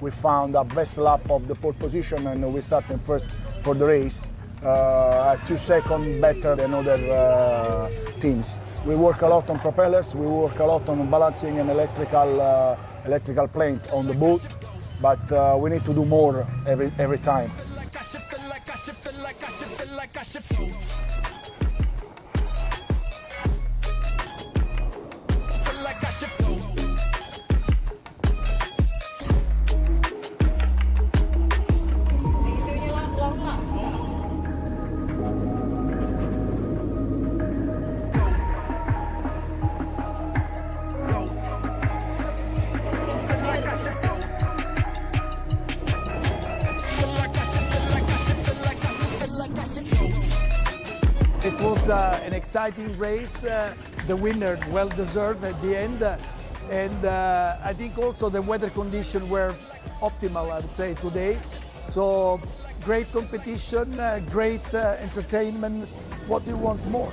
We found a best lap of the pole position and we started first for the race. 2 seconds better than other teams. We work a lot on propellers, we work a lot on balancing an electrical plant on the boat, but we need to do more every time. It was an exciting race, the winner well deserved at the end, and I think also the weather conditions were optimal, I would say, today. So great competition, great entertainment. What do you want more?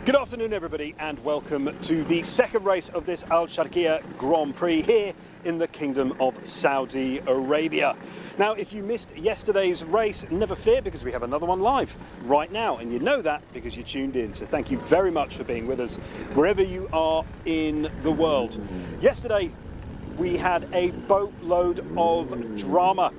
Good afternoon, everybody, and welcome to the second race of this Alsharqiyah Grand Prix here in the Kingdom of Saudi Arabia. Now, if you missed yesterday's race, never fear, because we have another one live right now, and you know that because you tuned in. So thank you very much for being with us wherever you are in the world. Yesterday, we had a boatload of drama.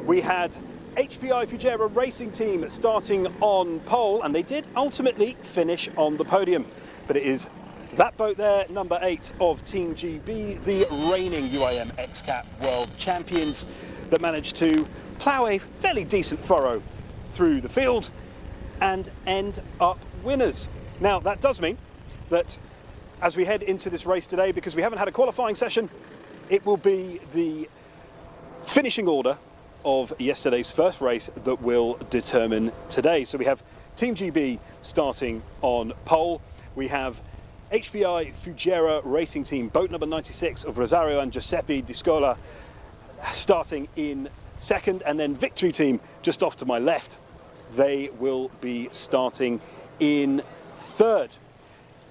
We had HPI Fujairah racing team starting on pole, and they did ultimately finish on the podium. But it is That boat there, number 8 of Team GB, the reigning UIM Xcat World Champions, that managed to plough a fairly decent furrow through the field and end up winners. Now that does mean that as we head into this race today, because we haven't had a qualifying session, it will be the finishing order of yesterday's first race that will determine today. So we have Team GB starting on pole. We have HBI Fujairah Racing Team, boat number 96 of Rosario and Giuseppe Di Scola, starting in second, and then Victory Team just off to my left. They will be starting in third.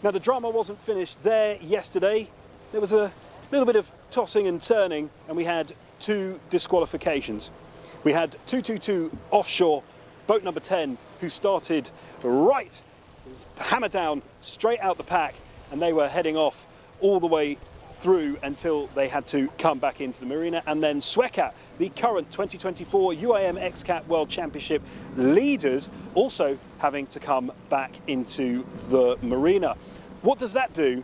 Now the drama wasn't finished there yesterday. There was a little bit of tossing and turning, and we had 2 disqualifications. We had 222 offshore, boat number 10, who started right, hammer down, straight out the pack, and they were heading off all the way through until they had to come back into the marina. And then Xcat, the current 2024 UIM Xcat World Championship leaders, also having to come back into the marina. What does that do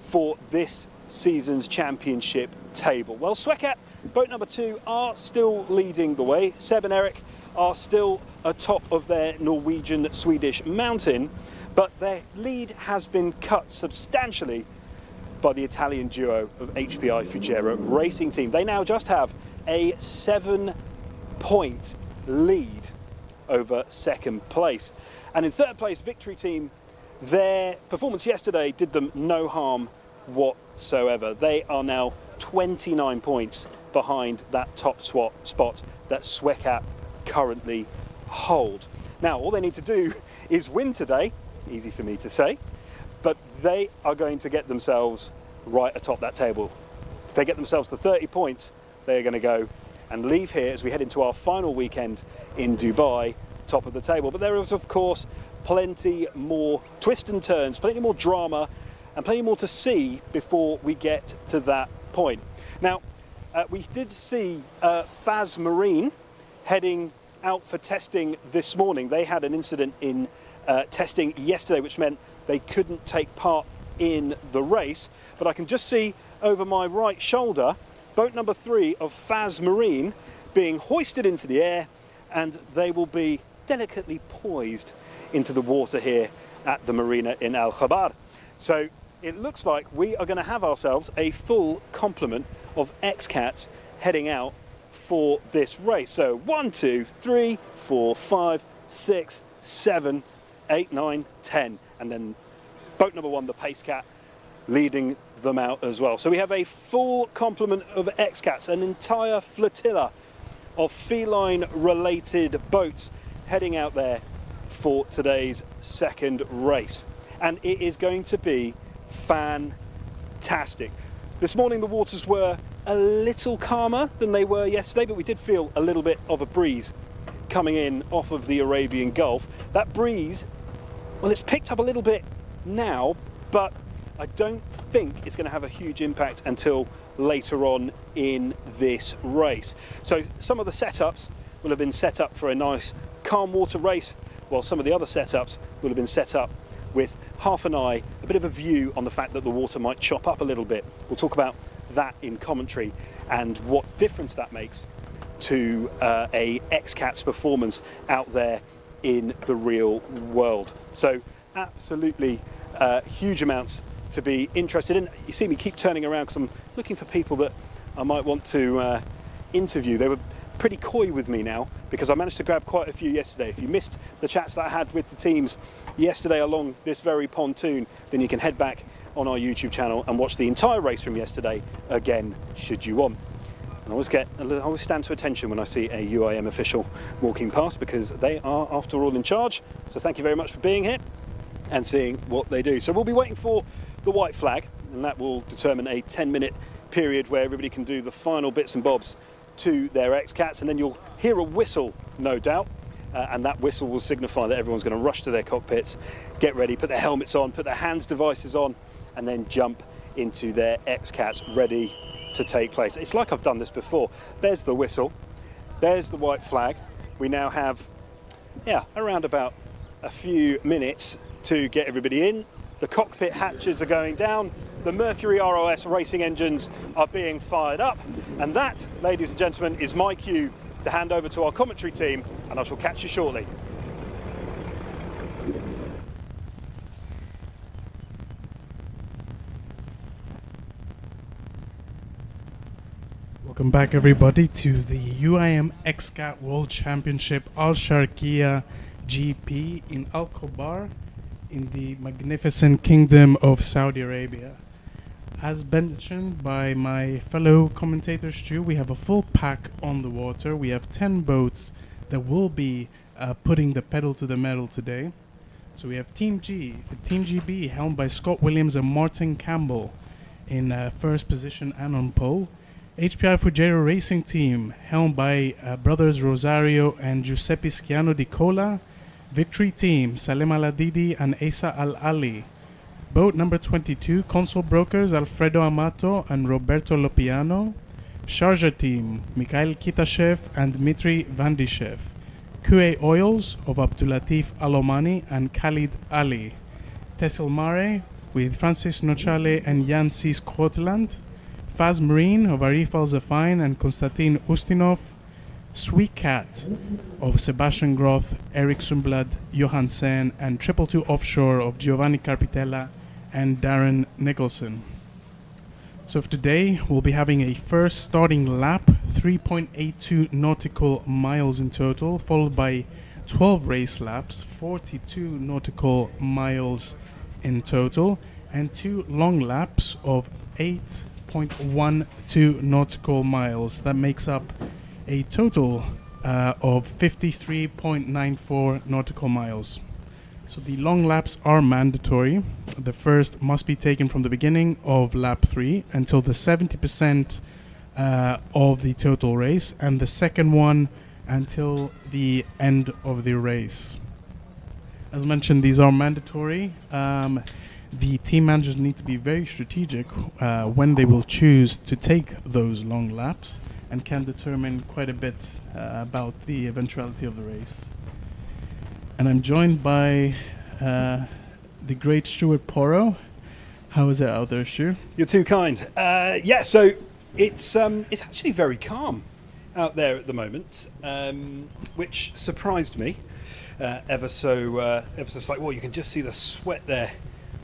for this season's championship table? Well, Xcat, boat number 2, are still leading the way. Seb and Eric are still atop of their Norwegian-Swedish mountain, but their lead has been cut substantially by the Italian duo of HBI Fujairah Racing Team. They now just have a 7-point lead over second place. And in third place, Victory Team, their performance yesterday did them no harm whatsoever. They are now 29 points behind that top spot that Xcat currently hold. Now all they need to do is win today, easy for me to say, but they are going to get themselves right atop that table. If they get themselves to 30 points, they are going to go and leave here as we head into our final weekend in Dubai, top of the table. But there is, of course, plenty more twists and turns, plenty more drama, and plenty more to see before we get to that point. Now, we did see FAS Marine heading out for testing this morning. They had an incident in testing yesterday, which meant they couldn't take part in the race. But I can just see over my right shoulder boat number 3 of FAS Marine being hoisted into the air, and they will be delicately poised into the water here at the marina in Al Khabar. So it looks like we are going to have ourselves a full complement of Xcats heading out for this race. So 1, 2, 3, 4, 5, 6, 7, 8, 9, 10, and then boat number 1, the Pace Cat, leading them out as well. So we have a full complement of Xcats, an entire flotilla of feline related boats heading out there for today's second race, and it is going to be fantastic. This morning the waters were a little calmer than they were yesterday, but we did feel a little bit of a breeze coming in off of the Arabian Gulf. That breeze, well, it's picked up a little bit now, but I don't think it's going to have a huge impact until later on in this race. So some of the setups will have been set up for a nice calm water race, while some of the other setups will have been set up with half an eye, a bit of a view on the fact that the water might chop up a little bit. We'll talk about that in commentary and what difference that makes to a Xcat's performance out there in the real world. So absolutely huge amounts to be interested in. You see me keep turning around because I'm looking for people that I might want to interview. They were pretty coy with me now because I managed to grab quite a few yesterday. If you missed the chats that I had with the teams yesterday along this very pontoon, then you can head back on our YouTube channel and watch the entire race from yesterday again, should you want. And I always stand to attention when I see a UIM official walking past, because they are, after all, in charge. So thank you very much for being here and seeing what they do. So we'll be waiting for the white flag, and that will determine a 10-minute period where everybody can do the final bits and bobs to their Xcats, and then you'll hear a whistle, no doubt, and that whistle will signify that everyone's going to rush to their cockpits, get ready, put their helmets on, put their hands devices on, and then jump into their Xcats ready to take place. It's like I've done this before. There's the whistle, there's the white flag. We now have, around about a few minutes to get everybody in, the cockpit hatches are going down, the Mercury ROS racing engines are being fired up, and that, ladies and gentlemen, is my cue to hand over to our commentary team, and I shall catch you shortly. Welcome back, everybody, to the UIM Xcat World Championship Alsharqiyah GP in Al Khobar in the magnificent Kingdom of Saudi Arabia. As mentioned by my fellow commentator Stu, we have a full pack on the water. We have 10 boats that will be putting the pedal to the metal today. So we have Team G, Team GB, helmed by Scott Williams and Martin Campbell in first position and on pole. HPI Fujairah Racing Team, helmed by brothers Rosario and Giuseppe Schiano di Cola. Victory Team, Salem Al-Adidi and Asa Al-Ali. Boat number 22, Console Brokers, Alfredo Amato and Roberto Lopiano. Sharjah Team, Mikhail Kitashev and Dmitry Vandishev. QA Oils of Abdulatif Alomani and Khalid Ali. Tessil Mare with Francis Nochale and Jan C. Scotland. Faz Marine of Arif Al-Zafine and Konstantin Ustinov. Sweet Cat of Sebastian Groth, Eric Sundblad, Johan Sen, and 222 Offshore of Giovanni Carpitella and Darren Nicholson. So for today, we'll be having a first starting lap, 3.82 nautical miles in total, followed by 12 race laps, 42 nautical miles in total, and 2 long laps of 8.12 nautical miles. That makes up a total of 53.94 nautical miles. So the long laps are mandatory. The first must be taken from the beginning of lap 3 until the 70% of the total race, and the second one until the end of the race. As mentioned, these are mandatory. The team managers need to be very strategic when they will choose to take those long laps, and can determine quite a bit about the eventuality of the race. And I'm joined by the great Stuart Porro. How is it out there, Stu? You're too kind. Yeah, so it's actually very calm out there at the moment, which surprised me ever so slightly. Well, you can just see the sweat there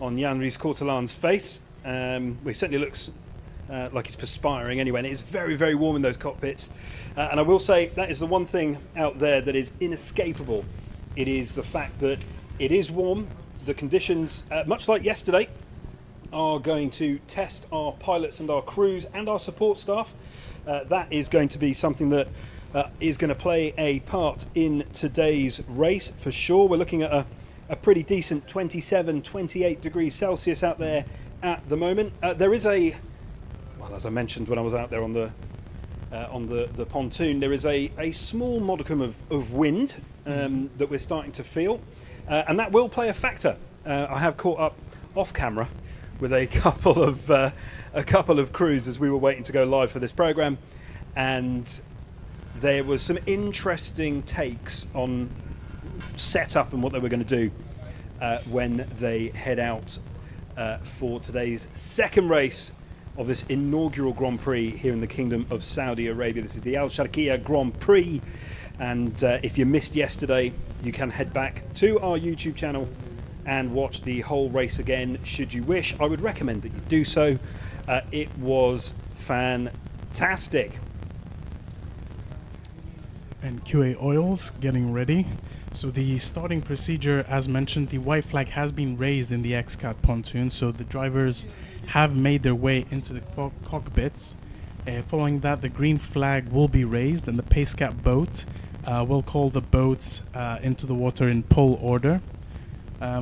on Jan Ries Cortelan's face. He certainly looks like he's perspiring anyway, and it is very, very warm in those cockpits. And I will say that is the one thing out there that is inescapable. It is the fact that it is warm. The conditions, much like yesterday, are going to test our pilots and our crews and our support staff. That is going to be something that is going to play a part in today's race for sure. We're looking at a pretty decent 27, 28 degrees Celsius out there at the moment. There is as I mentioned when I was out there on the pontoon, there is a small modicum of wind that we're starting to feel, and that will play a factor. I have caught up off camera with a couple of crews as we were waiting to go live for this program, and there was some interesting takes on setup and what they were going to do when they head out for today's second race of this inaugural Grand Prix here in the Kingdom of Saudi Arabia. This is the Alsharqiyah Grand Prix, and if you missed yesterday, you can head back to our YouTube channel and watch the whole race again should you wish. I would recommend that you do so. It was fantastic. And QA Oils getting ready. So the starting procedure, as mentioned, the white flag has been raised in the Xcat pontoon, so the drivers have made their way into the cockpits. Following that, the green flag will be raised, and the pace cap boat will call the boats into the water in pole order.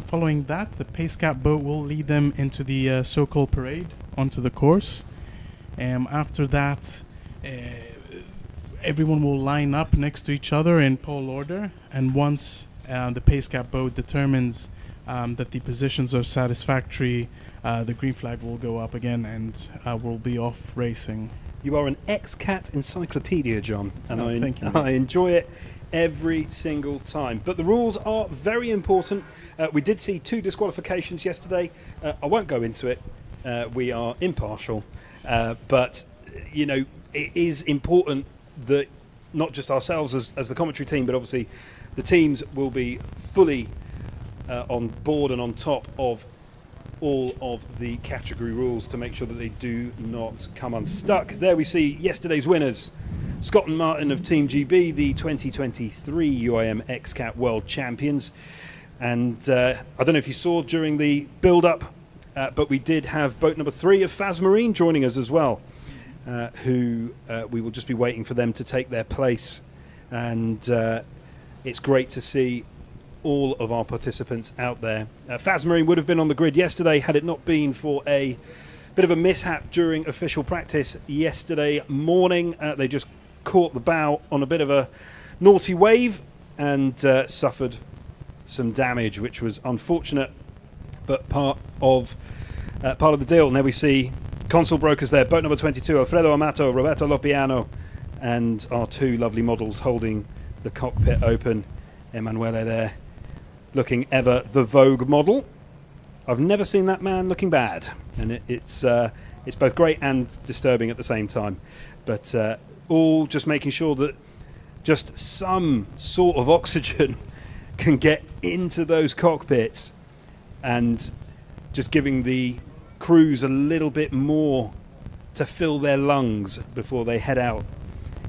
Following that, the pace cap boat will lead them into the so-called parade onto the course. After that, everyone will line up next to each other in pole order, and once the pace cap boat determines that the positions are satisfactory, the green flag will go up again, and we'll be off racing. You are an Xcat encyclopedia, John, and Thank you. I enjoy it every single time. But the rules are very important. We did see 2 disqualifications yesterday. I won't go into it. We are impartial. But, you know, it is important that not just ourselves as the commentary team, but obviously the teams will be fully on board and on top of all of the category rules to make sure that they do not come unstuck. There we see yesterday's winners. Scott and Martin of Team GB, the 2023 UIM Xcat World Champions. And I don't know if you saw during the build-up, but we did have boat number 3 of Faz Marine joining us as well, who we will just be waiting for them to take their place. And it's great to see all of our participants out there. Faz Marine would have been on the grid yesterday had it not been for a bit of a mishap during official practice yesterday morning. They just caught the bow on a bit of a naughty wave and suffered some damage, which was unfortunate, but part of the deal. And there we see console brokers there, boat number 22, Alfredo Amato, Roberto Lopiano, and our 2 lovely models holding the cockpit open. Emanuele there, looking ever the Vogue model. I've never seen that man looking bad, and it's both great and disturbing at the same time. But all just making sure that just some sort of oxygen can get into those cockpits, and just giving the crews a little bit more to fill their lungs before they head out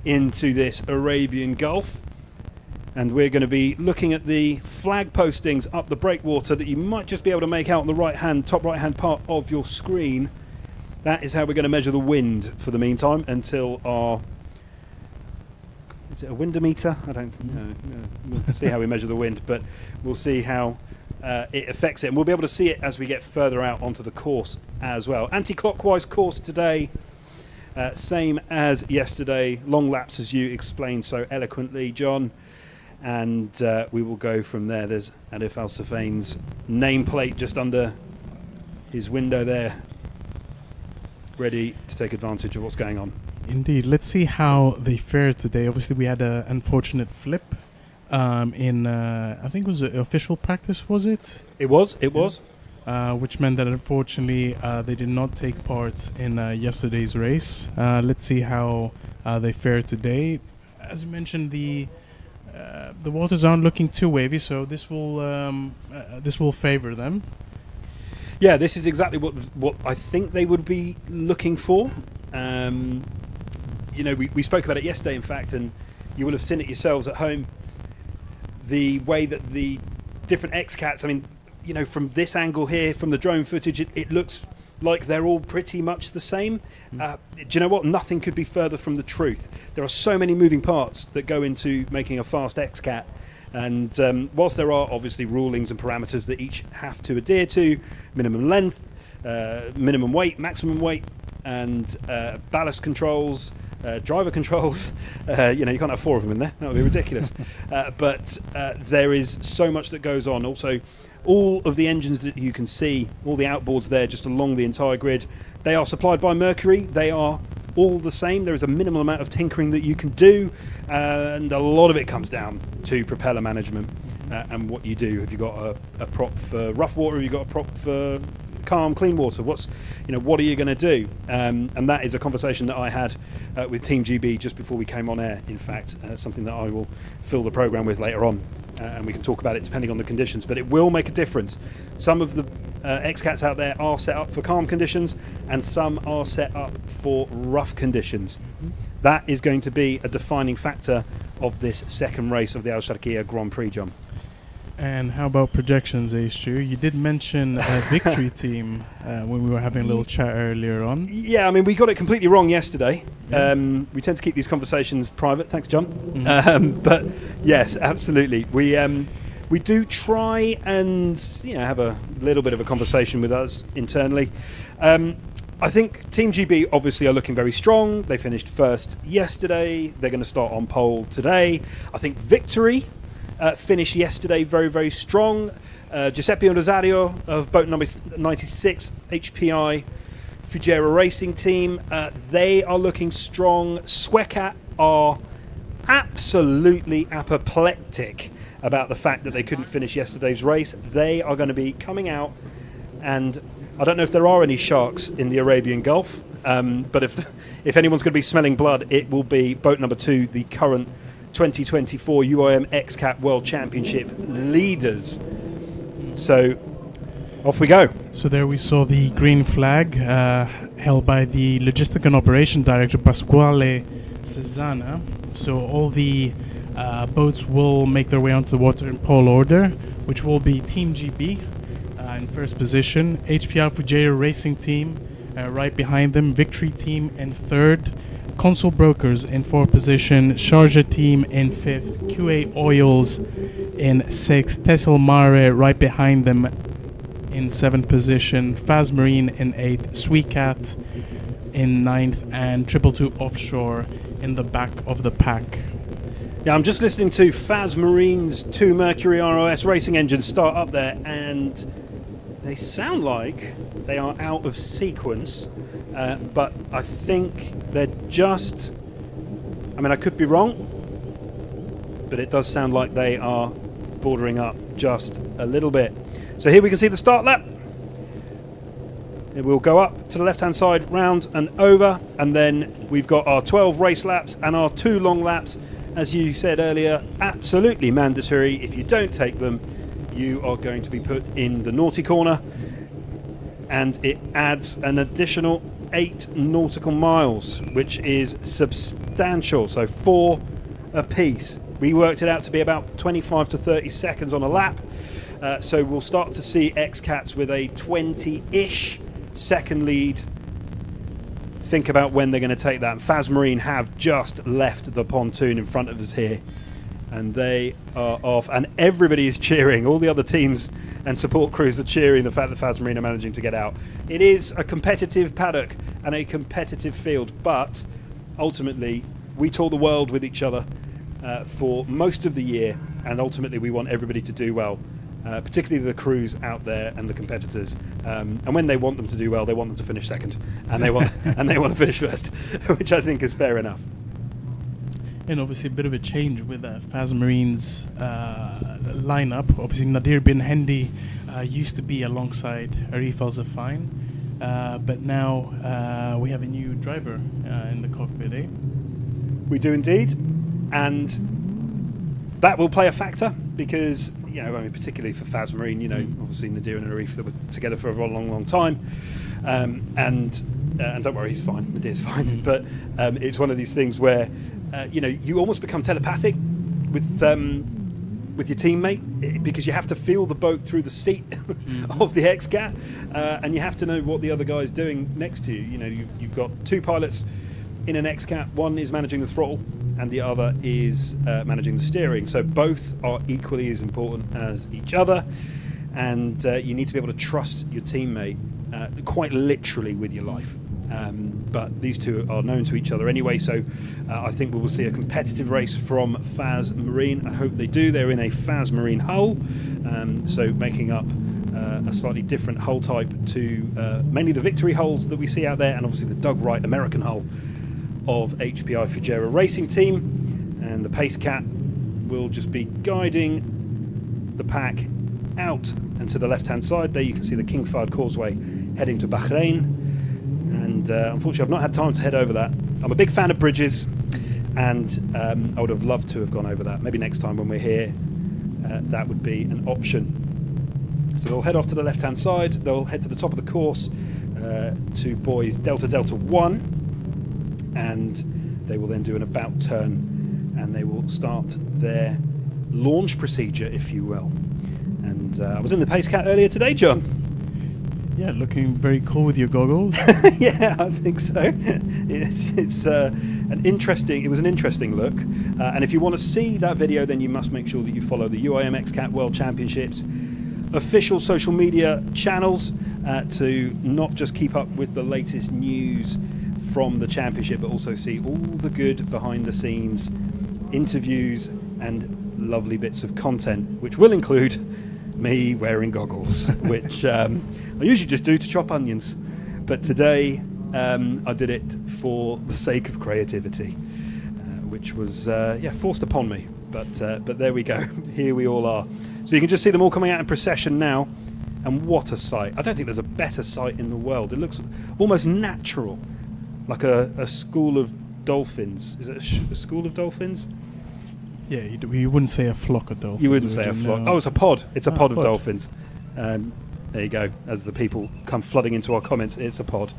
into this Arabian Gulf. And we're going to be looking at the flag postings up the breakwater that you might just be able to make out on the top right hand part of your screen. That is how we're going to measure the wind for the meantime until our... Is it a windometer? I don't know. We'll see how we measure the wind, but we'll see how it affects it. And we'll be able to see it as we get further out onto the course as well. Anti-clockwise course today, same as yesterday. Long laps, as you explained so eloquently, John. And we will go from there. There's Adif Al-Safain's nameplate just under his window there, ready to take advantage of what's going on. Indeed. Let's see how they fared today. Obviously, we had an unfortunate flip in, I think it was official practice, was it? It was. Which meant that unfortunately they did not take part in yesterday's race. Let's see how they fared today. As you mentioned, the waters aren't looking too wavy, so this will favor them. Yeah, this is exactly what I think they would be looking for. You know, we spoke about it yesterday, in fact, and you will have seen it yourselves at home. The way that the different Xcats, I mean, you know, from this angle here, from the drone footage, it looks like they're all pretty much the same. Do you know what? Nothing could be further from the truth. There are so many moving parts that go into making a fast Xcat. And whilst there are obviously rulings and parameters that each have to adhere to, minimum length, minimum weight, maximum weight, and ballast controls, driver controls, you know, you can't have 4 of them in there. That would be ridiculous. But there is so much that goes on. Also, all of the engines that you can see, all the outboards there just along the entire grid, they are supplied by Mercury. They are all the same. There is a minimal amount of tinkering that you can do, and a lot of it comes down to propeller management and what you do. Have you got a prop for rough water? Have you got a prop for calm, clean water? What are you going to do? And that is a conversation that I had with Team GB just before we came on air. In fact, something that I will fill the program with later on, and we can talk about it depending on the conditions. But it will make a difference. Some of the Xcats out there are set up for calm conditions, and some are set up for rough conditions. That is going to be a defining factor of this second race of the Alsharqiyah Grand Prix, John. And how about projections, H2? You did mention a victory team when we were having a little chat earlier on. Yeah, I mean, we got it completely wrong yesterday. Yeah. We tend to keep these conversations private. Thanks, John. But yes, absolutely. We do try and have a little bit of a conversation with us internally. I think Team GB obviously are looking very strong. They finished first yesterday. They're going to start on pole today. I think Victory finished yesterday very, very strong. Giuseppe Rosario of boat number 96, HPI Fugera Racing Team. They are looking strong. Xcat are absolutely apoplectic about the fact that they couldn't finish yesterday's race. They are going to be coming out, and I don't know if there are any sharks in the Arabian Gulf, but if anyone's going to be smelling blood, it will be boat number 2, the current 2024 UIM Xcat World Championship leaders. So off we go. So there we saw the green flag held by the Logistic and Operation Director Pasquale Cesana. So all the boats will make their way onto the water in pole order, which will be Team GB in first position, HPR Fujairah Racing Team right behind them, Victory Team in third, Consul Brokers in fourth position, Sharjah Team in fifth, QA Oils in sixth, Tessel Mare right behind them in seventh position, Faz Marine in eighth, Sweetcat in ninth, and 222 Offshore in the back of the pack. Yeah, I'm just listening to Faz Marine's 2 Mercury ROS racing engines start up there, and they sound like they are out of sequence, but I think they're just, I mean, I could be wrong, but it does sound like they are bordering up just a little bit. So here we can see the start lap. It will go up to the left-hand side, round and over, and then we've got our 12 race laps and our 2 long laps. As you said earlier, absolutely mandatory. If you don't take them, you are going to be put in the naughty corner, and it adds an additional 8 nautical miles, which is substantial. So 4 apiece. We worked it out to be about 25 to 30 seconds on a lap. So we'll start to see Xcats with a 20-ish second lead. Think about when they're going to take that. And Faz Marine have just left the pontoon in front of us here, and they are off, and everybody is cheering. All the other teams and support crews are cheering the fact that Faz Marine are managing to get out. It is a competitive paddock and a competitive field, but ultimately we tour the world with each other for most of the year, and ultimately we want everybody to do well. Particularly the crews out there and the competitors, and when they want them to do well, they want them to finish second, and they want to finish first, which I think is fair enough. And obviously a bit of a change with Faz Marine's lineup. Obviously Nadir bin Hendi used to be alongside Arif Al Zafine, but now we have a new driver in the cockpit, eh? We do indeed, and that will play a factor because, you know, I mean, particularly for Faz Marine, you know, obviously Nadir and Arif, that were together for a long, long time, and don't worry, he's fine. Nadir's fine, but it's one of these things where you know, you almost become telepathic with your teammate, because you have to feel the boat through the seat of the Xcat, and you have to know what the other guy is doing next to you. You know, you've got 2 pilots in an Xcat. One is managing the throttle, and the other is managing the steering. So both are equally as important as each other, and you need to be able to trust your teammate quite literally with your life. But these two are known to each other anyway, so I think we will see a competitive race from Faz Marine. I hope they do. They're in a Faz Marine hull, so making up a slightly different hull type to mainly the Victory hulls that we see out there, and obviously the Doug Wright American hull of HPI Fujairah Racing Team. And the Pace Cat will just be guiding the pack out and to the left-hand side. There you can see the King Fahd Causeway heading to Bahrain. And unfortunately, I've not had time to head over that. I'm a big fan of bridges, and I would have loved to have gone over that. Maybe next time when we're here, that would be an option. So they'll head off to the left-hand side. They'll head to the top of the course to buoys Delta Delta 1, and they will then do an about turn, and they will start their launch procedure, if you will. And I was in the Pace Cat earlier today, John. Yeah, looking very cool with your goggles. Yeah, I think so. It's an interesting look. And if you want to see that video, then you must make sure that you follow the UIM Xcat World Championships official social media channels to not just keep up with the latest news from the championship, but also see all the good behind the scenes interviews and lovely bits of content, which will include me wearing goggles, which I usually just do to chop onions, but today I did it for the sake of creativity, which was forced upon me. But there we go. Here we all are. So you can just see them all coming out in procession now. And what a sight. I don't think there's a better sight in the world. It looks almost natural, like a school of dolphins. Is it a school of dolphins? Yeah, you wouldn't say a flock of dolphins. You wouldn't say a flock. No. Oh, it's a pod. It's a pod of pod. dolphins. There you go. As the people come flooding into our comments, it's a pod.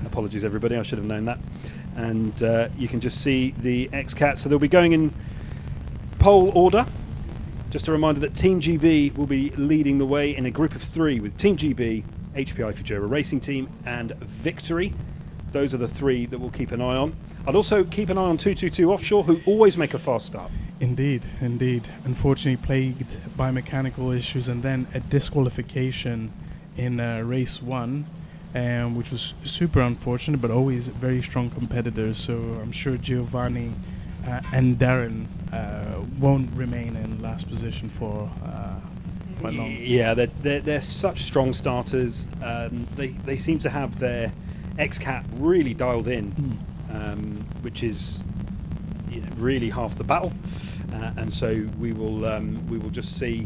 Apologies, everybody. I should have known that. And you can just see the Xcat. So they'll be going in pole order. Just a reminder that Team GB will be leading the way in a group of 3 with Team GB, HPI Fujera Racing Team and Victory. Those are the 3 that we'll keep an eye on. I'd also keep an eye on 222 Offshore, who always make a fast start. Indeed. Unfortunately plagued by mechanical issues and then a disqualification in race 1, which was super unfortunate, but always very strong competitors. So I'm sure Giovanni and Darren won't remain in last position for quite long. Yeah, they're such strong starters. They seem to have their Xcat really dialed in, which is really half the battle. And so we will just see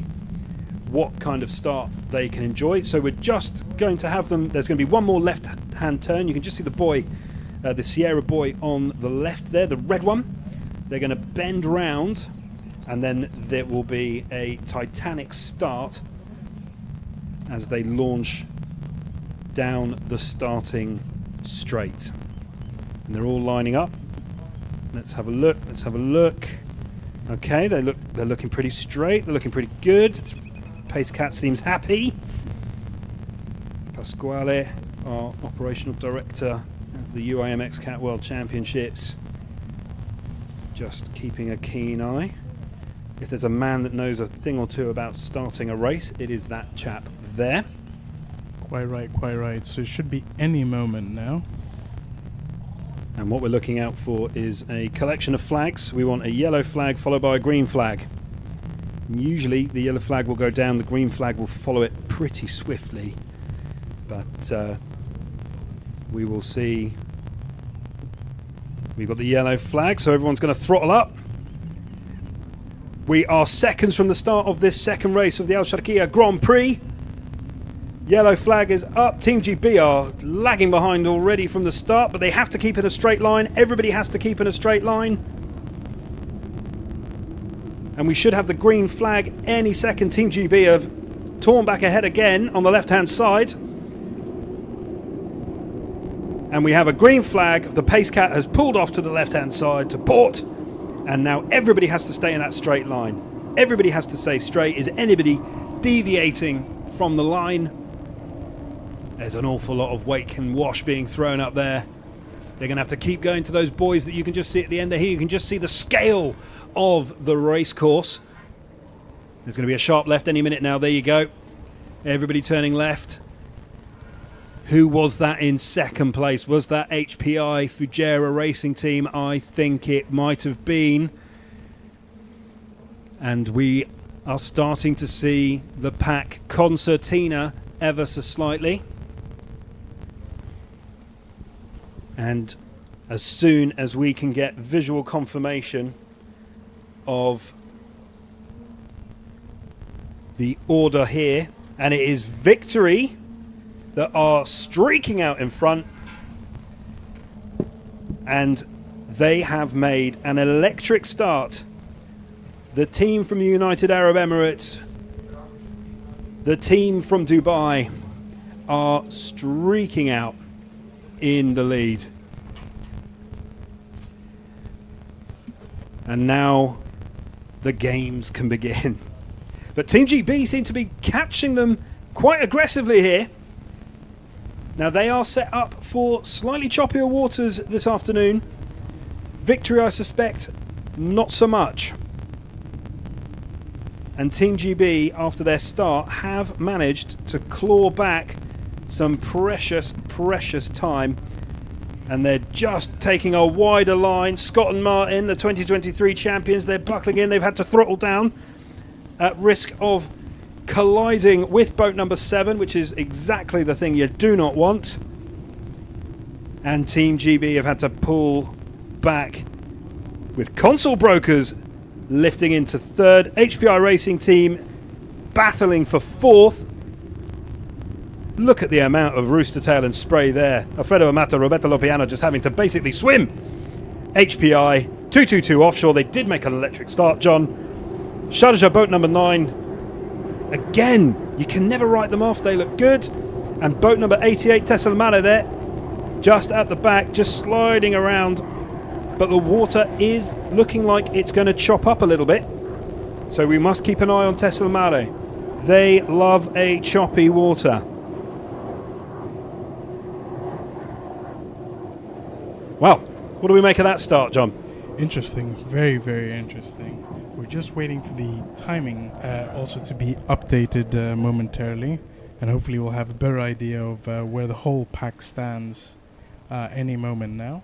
what kind of start they can enjoy. So we're just going to have them. There's going to be one more left-hand turn. You can just see the boy, the Sierra boy on the left there, the red one. They're going to bend round, and then there will be a Titanic start as they launch down the starting straight. And they're all lining up. Let's have a look. Okay, they're looking pretty straight. They're looking pretty good. Pace Cat seems happy. Pasquale, our operational director at the UIM Xcat World Championships, just keeping a keen eye. If there's a man that knows a thing or two about starting a race, it is that chap there. Quite right. So it should be any moment now. And what we're looking out for is a collection of flags. We want a yellow flag followed by a green flag. And usually the yellow flag will go down, the green flag will follow it pretty swiftly. But we will see. We've got the yellow flag, so everyone's going to throttle up. We are seconds from the start of this second race of the Alsharqiyah Grand Prix. Yellow flag is up. Team GB are lagging behind already from the start, but they have to keep in a straight line. Everybody has to keep in a straight line. And we should have the green flag any second. Team GB have torn back ahead again on the left-hand side. And we have a green flag. The Pace Cat has pulled off to the left-hand side to port. And now everybody has to stay in that straight line. Everybody has to stay straight. Is anybody deviating from the line? There's an awful lot of wake and wash being thrown up there. They're going to have to keep going to those buoys that you can just see at the end of here. You can just see the scale of the race course. There's going to be a sharp left any minute now. There you go. Everybody turning left. Who was that in second place? Was that HPI Fujera Racing Team? I think it might have been. And we are starting to see the pack concertina ever so slightly. And as soon as we can get visual confirmation of the order here, and it is Victory that are streaking out in front, and they have made an electric start. The team from the United Arab Emirates, the team from Dubai are streaking out in the lead. And now the games can begin. But Team GB seem to be catching them quite aggressively here. Now they are set up for slightly choppier waters this afternoon. Victory, I suspect, not so much. And Team GB, after their start, have managed to claw back some precious time. And they're just taking a wider line. Scott and Martin, the 2023 champions, they're buckling in. They've had to throttle down at risk of colliding with boat number 7, which is exactly the thing you do not want. And Team GB have had to pull back with Console Brokers lifting into third. HPI Racing Team battling for fourth. Look at the amount of rooster tail and spray there. Alfredo Amato, Roberto Lopiano just having to basically swim. HPI 222 offshore. They did make an electric start, John. Sharjah boat number 9. Again, you can never write them off. They look good. And boat number 88, Tessel Mare there, just at the back, just sliding around. But the water is looking like it's going to chop up a little bit. So we must keep an eye on Tessel Mare. They love a choppy water. Wow, what do we make of that start, John? Interesting, very, very interesting. We're just waiting for the timing also to be updated momentarily, and hopefully we'll have a better idea of where the whole pack stands any moment now.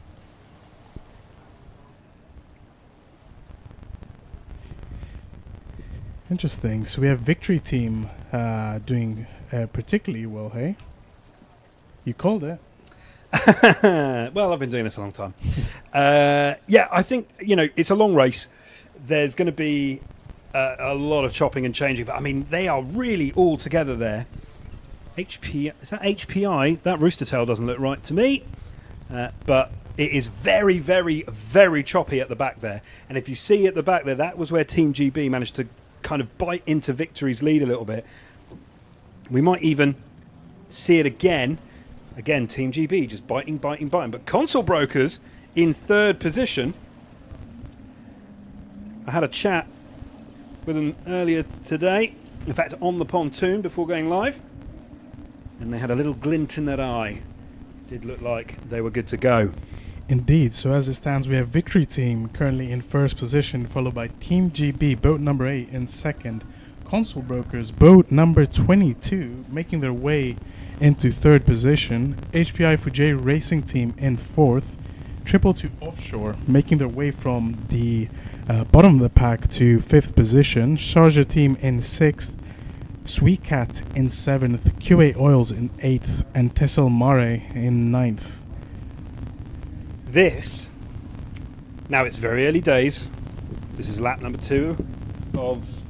Interesting. So we have Victory Team doing particularly well, hey? You called it. Well, I've been doing this a long time. Yeah, I think, it's a long race. There's going to be a lot of chopping and changing, but I mean, they are really all together there. Is that HPI? That rooster tail doesn't look right to me, but it is very, very, very choppy at the back there. And if you see at the back there, that was where Team GB managed to kind of bite into Victory's lead a little bit. We might even see it again. Again, Team GB just biting. But Console Brokers in third position. I had a chat with them earlier today. In fact, on the pontoon before going live. And they had a little glint in their eye. Did look like they were good to go. Indeed. So as it stands, we have Victory Team currently in first position, followed by Team GB, boat number 8 in second. Console Brokers, boat number 22, making their way into third position. HPI Fuji Racing Team in fourth. 222 Offshore making their way from the bottom of the pack to fifth position. Sharjah Team in sixth. Sweet Cat in seventh. QA Oils in eighth. And Tessel Mare in ninth. Now it's very early days. This is lap number 2 of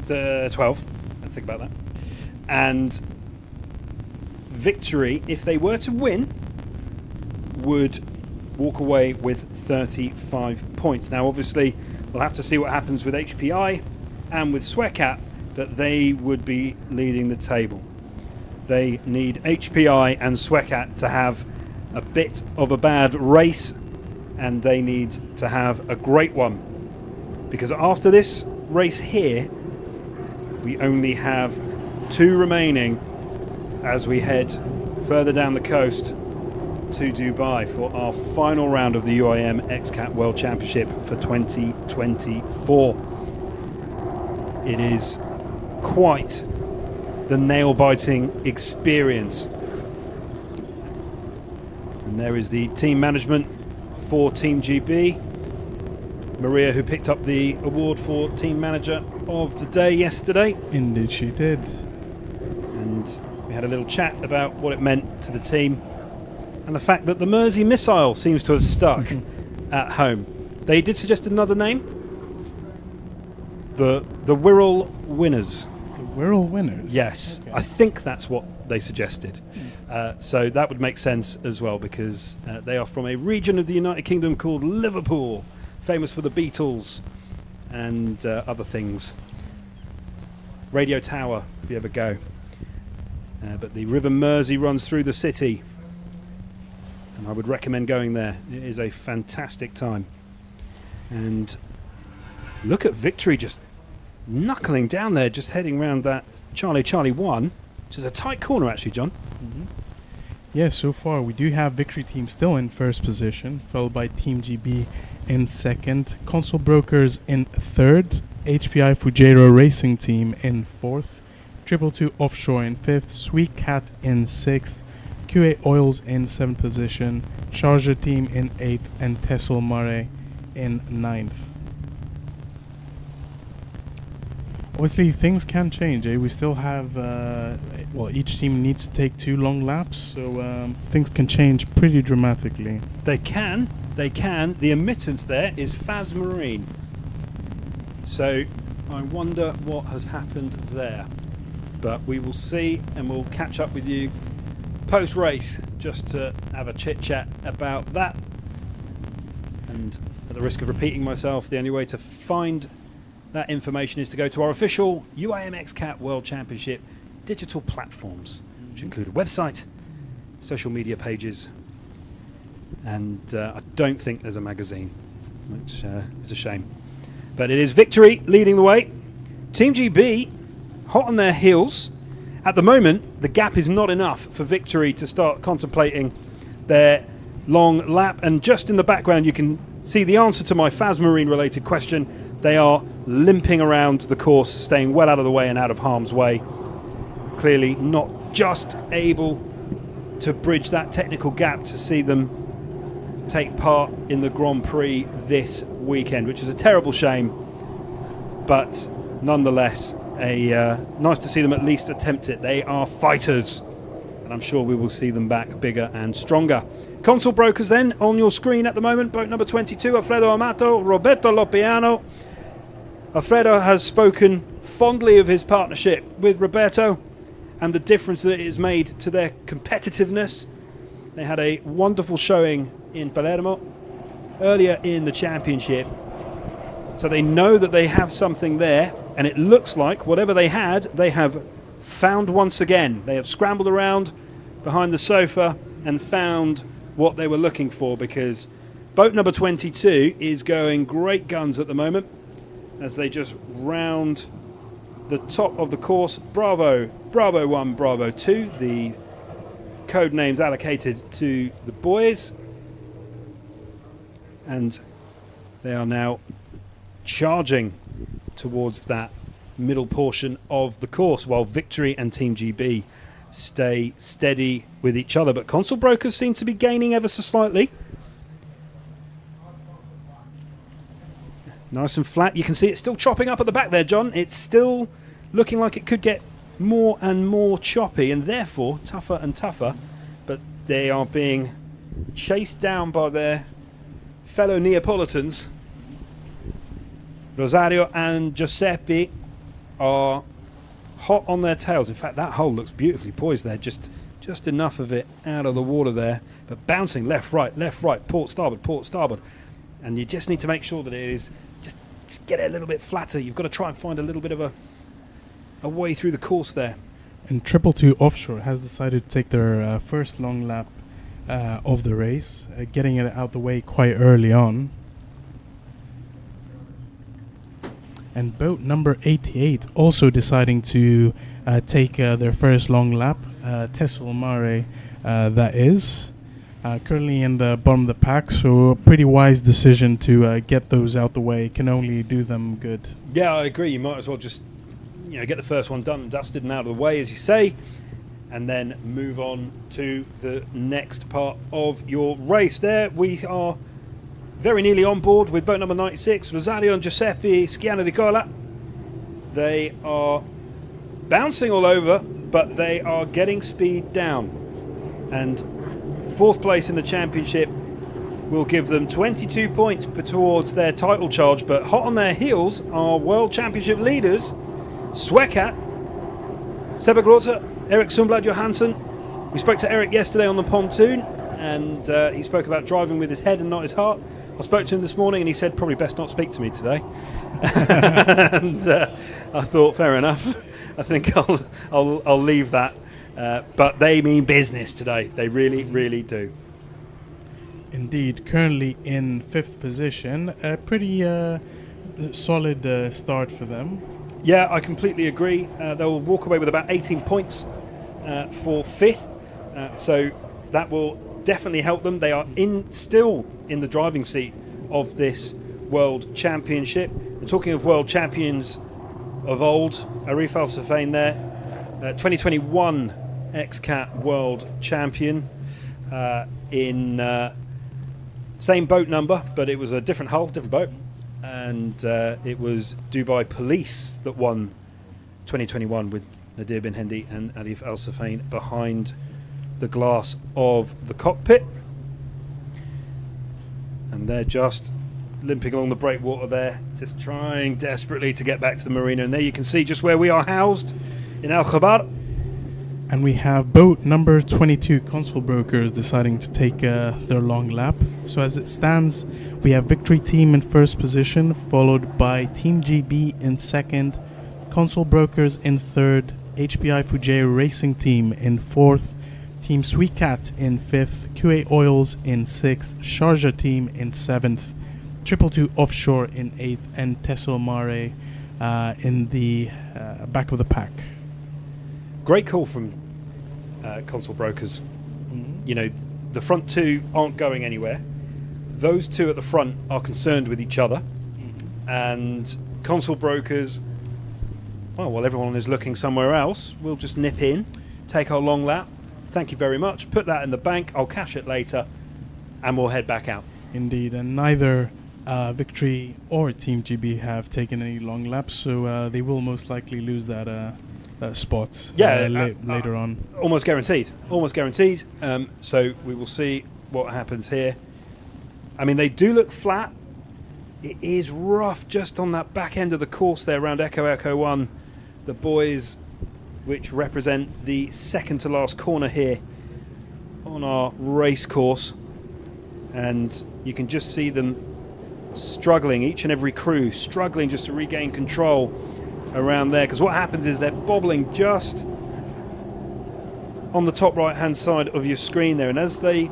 the 12. Let's think about that. And Victory, if they were to win, would walk away with 35 points. Now, obviously, we'll have to see what happens with HPI and with Sweatcat, but they would be leading the table. They need HPI and Sweatcat to have a bit of a bad race, and they need to have a great one. Because after this race here, we only have 2 remaining as we head further down the coast to Dubai for our final round of the UIM Xcat World Championship for 2024. It is quite the nail-biting experience. And there is the team management for Team GB. Maria, who picked up the award for Team Manager of the day yesterday. Indeed she did. And we had a little chat about what it meant to the team and the fact that the Mersey missile seems to have stuck at home. They did suggest another name. The Wirral Winners. The Wirral Winners? Yes, okay. I think that's what they suggested. So that would make sense as well, because they are from a region of the United Kingdom called Liverpool, famous for the Beatles and other things. Radio Tower, if you ever go. But the River Mersey runs through the city, and I would recommend going there. It is a fantastic time. And look at Victory just knuckling down there, just heading round that Charlie 1, which is a tight corner actually, John. Mm-hmm. Yeah, so far we do have Victory Team still in first position, followed by Team GB in second, Console Brokers in third, HPI Fujairah Racing Team in fourth, 222 Offshore in fifth, Sweet Cat in sixth, QA Oils in seventh position, Sharjah Team in eighth, and Tessel Mare in ninth. Obviously, things can change. We still have, each team needs to take 2 long laps, so things can change pretty dramatically. They can, they can. The emittance there is Faz Marine. So I wonder what has happened there. But we will see, and we'll catch up with you post-race just to have a chit-chat about that. And at the risk of repeating myself, the only way to find that information is to go to our official UIM Xcat World Championship digital platforms, which include a website, social media pages, and I don't think there's a magazine, which is a shame. But it is Victory leading the way. Team GB hot on their heels. At the moment, the gap is not enough for Victory to start contemplating their long lap. And just in the background, you can see the answer to my Faz Marine related question. They are limping around the course, staying well out of the way and out of harm's way. Clearly not just able to bridge that technical gap to see them take part in the Grand Prix this weekend, which is a terrible shame, but nonetheless nice to see them at least attempt it. They are fighters, and I'm sure we will see them back bigger and stronger. Console brokers then on your screen at the moment. Boat number 22, Alfredo Amato, Roberto Lopiano. Alfredo has spoken fondly of his partnership with Roberto and the difference that it has made to their competitiveness. They had a wonderful showing in Palermo earlier in the championship, so they know that they have something there, and it looks like whatever they had, they have found once again. They have scrambled around behind the sofa and found what they were looking for, because boat number 22 is going great guns at the moment as they just round the top of the course. Bravo, Bravo 1, Bravo 2, the code names allocated to the boys, and they are now charging towards that middle portion of the course, while Victory and Team GB stay steady with each other. But console brokers seem to be gaining ever so slightly. Nice and flat. You can see it's still chopping up at the back there, John. It's still looking like it could get more and more choppy, and therefore tougher and tougher. But they are being chased down by their fellow Neapolitans. Rosario and Giuseppe are hot on their tails. In fact, that hole looks beautifully poised there. Just enough of it out of the water there, but bouncing left, right, port, starboard. And you just need to make sure that it is just get it a little bit flatter. You've got to try and find a little bit of a way through the course there. And 222 Offshore has decided to take their first long lap of the race, getting it out the way quite early on. And boat number 88 also deciding to take their first long lap. Tessel Mare, that is. Currently in the bottom of the pack, so a pretty wise decision to get those out the way. Can only do them good. Yeah, I agree. You might as well just get the first one done and dusted and out of the way, as you say, and then move on to the next part of your race. There we are, very nearly on board with boat number 96, Rosario and Giuseppe Schiano di Cola. They are bouncing all over, but they are getting speed down. And fourth place in the championship will give them 22 points towards their title charge. But hot on their heels are World Championship leaders Swekat, Seba Grota, Erik Sundblad Johansson. We spoke to Erik yesterday on the pontoon, and he spoke about driving with his head and not his heart. I spoke to him this morning and he said probably best not speak to me today. And I thought fair enough. I think I'll leave that. But they mean business today. They really, really do. Indeed, currently in 5th position. A pretty solid start for them. Yeah, I completely agree. They'll walk away with about 18 points for 5th. So that will definitely help them. They are still in the driving seat of this World Championship. And talking of World Champions of old, Arif Al Safain there, 2021 Xcat World Champion in same boat number, but it was a different hull, different boat. And it was Dubai Police that won 2021 with Nadir bin Hendi and Arif Al Safain behind the glass of the cockpit. And they're just limping along the breakwater there, just trying desperately to get back to the marina. And there you can see just where we are housed in Al-Khabar. And we have boat number 22 Console Brokers deciding to take their long lap. So as it stands, we have Victory Team in first position, followed by Team GB in second, Console Brokers in third, HPI Fujairah Racing Team in fourth, Team Sweetcat in fifth, QA Oils in sixth, Sharjah Team in seventh, 222 Offshore in eighth, and Tessel Mare in the back of the pack. Great call from Console Brokers. You know, the front two aren't going anywhere. Those two at the front are concerned with each other. And Console Brokers, well, while everyone is looking somewhere else, we'll just nip in, take our long lap. Thank you very much. Put that in the bank. I'll cash it later, and we'll head back out. Indeed, and neither Victory or Team GB have taken any long laps, so they will most likely lose that spot later on. Almost guaranteed. Almost guaranteed. So we will see what happens here. I mean, they do look flat. It is rough just on that back end of the course there around Echo Echo 1. The boys, which represent the second to last corner here on our race course. And you can just see them struggling, each and every crew struggling just to regain control around there, because what happens is they're bobbling just on the top right hand side of your screen there, and as they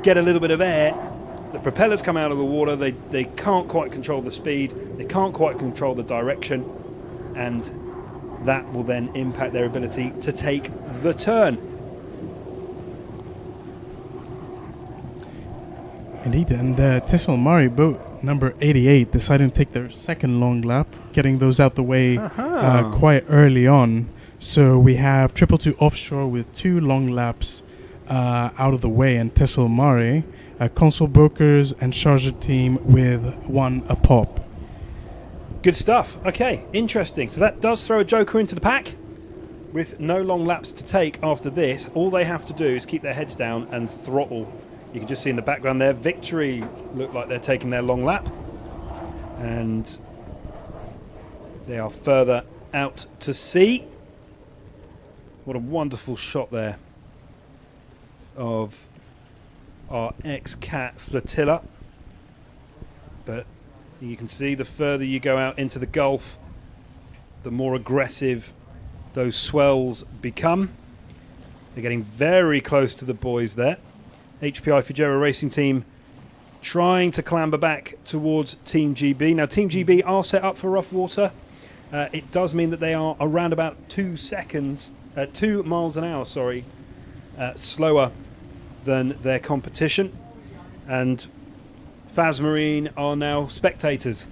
get a little bit of air, the propellers come out of the water. They can't quite control the speed, they can't quite control the direction, and that will then impact their ability to take the turn. Indeed, and Tessel Mare boat number 88 deciding to take their second long lap, getting those out the way quite early on. So we have 222 Offshore with 2 long laps out of the way, and Tessel Mare, Console Brokers and Sharjah Team with 1 a pop. Good stuff. Okay, interesting. So that does throw a joker into the pack. With no long laps to take after this, all they have to do is keep their heads down and throttle. You can just see in the background there, Victory look like they're taking their long lap. And they are further out to sea. What a wonderful shot there of our Xcat flotilla. But you can see the further you go out into the Gulf, the more aggressive those swells become. They're getting very close to the boys there. HPI Fujairah Racing Team trying to clamber back towards Team GB. Now, Team GB are set up for rough water. It does mean that they are around about 2 miles an hour, slower than their competition. And Faz Marine are now spectators.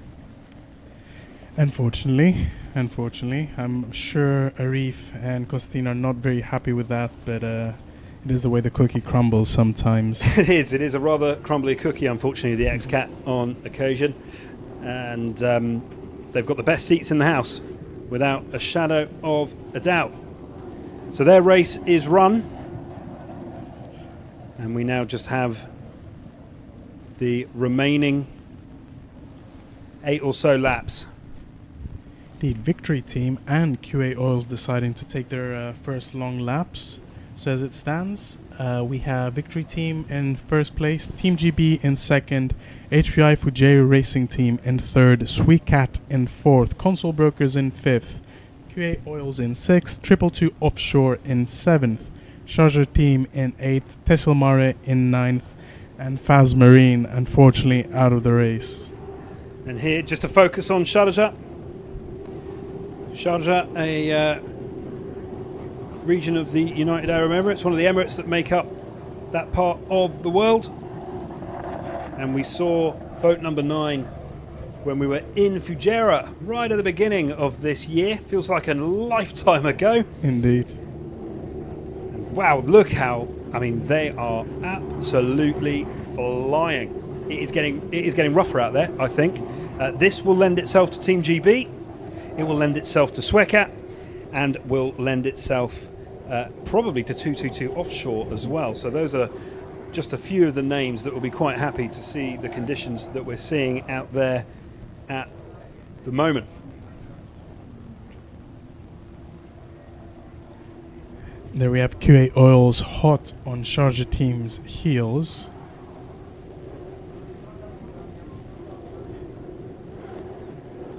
Unfortunately, I'm sure Arif and Costin are not very happy with that, but it is the way the cookie crumbles sometimes. It is a rather crumbly cookie, unfortunately, the Xcat on occasion. And they've got the best seats in the house, without a shadow of a doubt. So their race is run. And we now just have the remaining 8 or so laps. The Victory Team and QA Oils deciding to take their first long laps. So as it stands, we have Victory Team in first place, Team GB in second, HPI Fujairah Racing Team in third, Sweetcat in fourth, Console Brokers in fifth, QA Oils in sixth, 222 Offshore in seventh, Sharjah Team in eighth, Tessel Mare in ninth, and Faz Marine unfortunately out of the race. And here, just to focus on Sharjah. Sharjah, a region of the United Arab Emirates, one of the Emirates that make up that part of the world. And we saw boat number 9 when we were in Fujairah right at the beginning of this year. Feels like a lifetime ago. Indeed. And wow, look how, I mean, they are absolutely flying. It is getting rougher out there, I think. This will lend itself to Team GB. It will lend itself to Sweatcat, and will lend itself probably to 222 Offshore as well. So those are just a few of the names that will be quite happy to see the conditions that we're seeing out there at the moment. There we have QA Oils hot on Sharjah team's heels.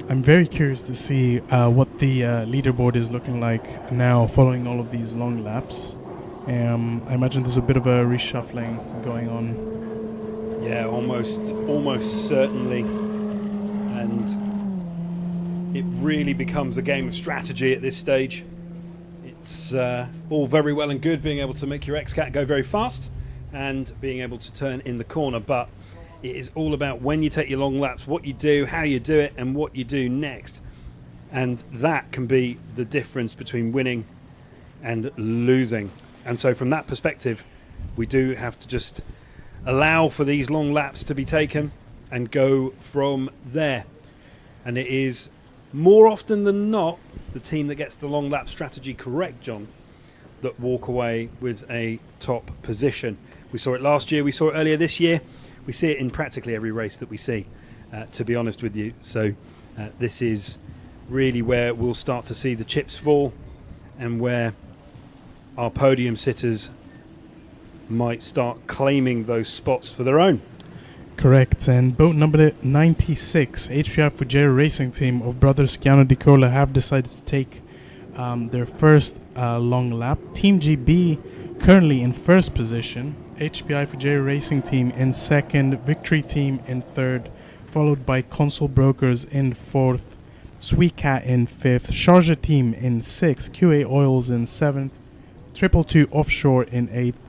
I'm very curious to see what the leaderboard is looking like now following all of these long laps. I imagine there's a bit of a reshuffling going on. Yeah, almost certainly. And it really becomes a game of strategy at this stage. It's all very well and good being able to make your Xcat go very fast and being able to turn in the corner, but it is all about when you take your long laps, what you do, how you do it, and what you do next. And that can be the difference between winning and losing. And so from that perspective, we do have to just allow for these long laps to be taken and go from there. And it is more often than not the team that gets the long lap strategy correct, John, that walk away with a top position. We saw it last year, we saw it earlier this year. We see it in practically every race that we see, to be honest with you. So this is really where we'll start to see the chips fall and where our podium sitters might start claiming those spots for their own. Correct, and boat number 96, HPI Fujairah Racing Team of brothers Keanu Dicola have decided to take their first long lap. Team GB currently in first position, HPI Fujairah Racing Team in second, Victory Team in third, followed by Console Brokers in fourth, Sweetcat in fifth, Sharjah Team in sixth, QA Oils in seventh, 222 Offshore in eighth,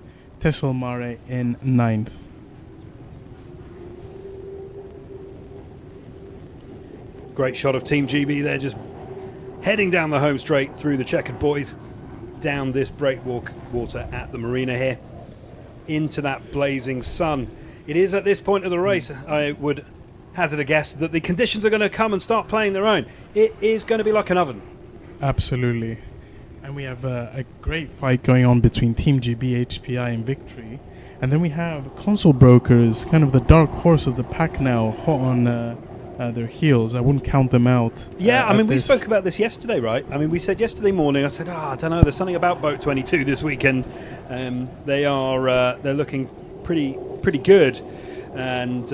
Tessel Mare in ninth. Great shot of Team GB there, just heading down the home straight through the checkered boys, down this breakwater at the marina here, into that blazing sun. It is at this point of the race, I would hazard a guess, that the conditions are going to come and start playing their own. It is going to be like an oven. Absolutely. And we have a great fight going on between Team GB, HPI and Victory. And then we have Console Brokers, kind of the dark horse of the pack now, hot on their heels. I wouldn't count them out. Yeah, I mean, we spoke about this yesterday, right? I mean, we said yesterday morning, I said, I don't know, there's something about Boat 22 this weekend. They're looking pretty good. And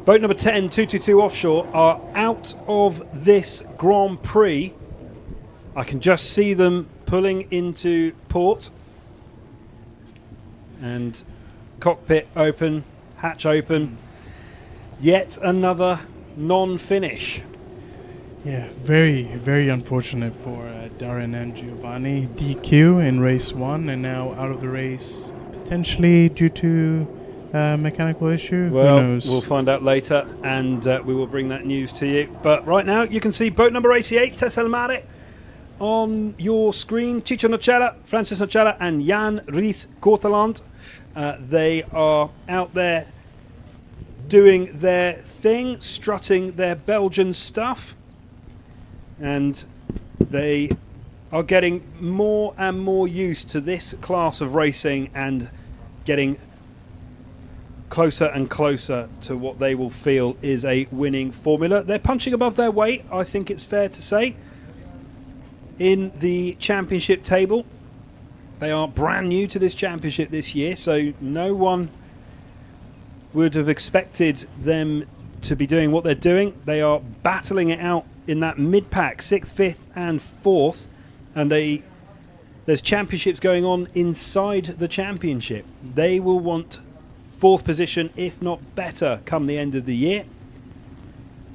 boat number 10, 222 Offshore, are out of this Grand Prix. I can just see them pulling into port. And cockpit open, hatch open. Yet another non-finish. Yeah, very, very unfortunate for Darren and Giovanni. DQ in race one and now out of the race potentially due to mechanical issue. Well, who knows? We'll find out later and we will bring that news to you. But right now you can see boat number 88, Tessel Mare, on your screen. Chicho Nocella, Francis Nocella and Jan Ries Korteland. They are out there doing their thing, strutting their Belgian stuff, and they are getting more and more used to this class of racing and getting closer and closer to what they will feel is a winning formula. They're punching above their weight, I think it's fair to say, in the championship table. They are brand new to this championship this year, so no one would have expected them to be doing what they're doing. They are battling it out in that mid-pack, 6th, 5th and 4th. And there's championships going on inside the championship. They will want 4th position, if not better, come the end of the year.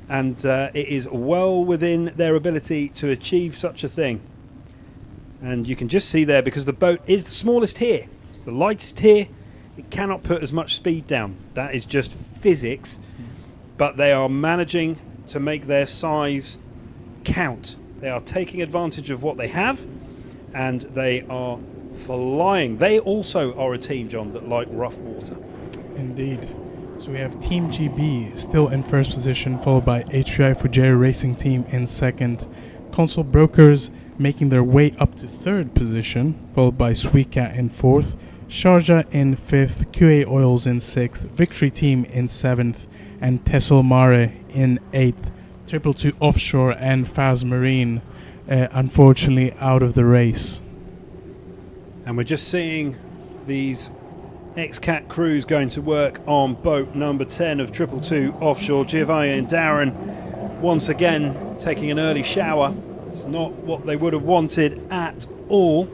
And it is well within their ability to achieve such a thing. And you can just see there, because the boat is the smallest here, it's the lightest here, it cannot put as much speed down. That is just physics. But they are managing to make their size count. They are taking advantage of what they have, and they are flying. They also are a team, John, that like rough water. Indeed. So we have Team GB still in first position, followed by HPI Fujairah Racing Team in second. Console Brokers making their way up to third position, followed by Sweetcat in fourth. Sharjah in 5th, QA Oils in 6th, Victory Team in 7th, and Tessel Mare in 8th. 222 Offshore and Faz Marine unfortunately out of the race. And we're just seeing these Xcat crews going to work on boat number 10 of 222 Offshore. Giovanni and Darren once again taking an early shower. It's not what they would have wanted at all.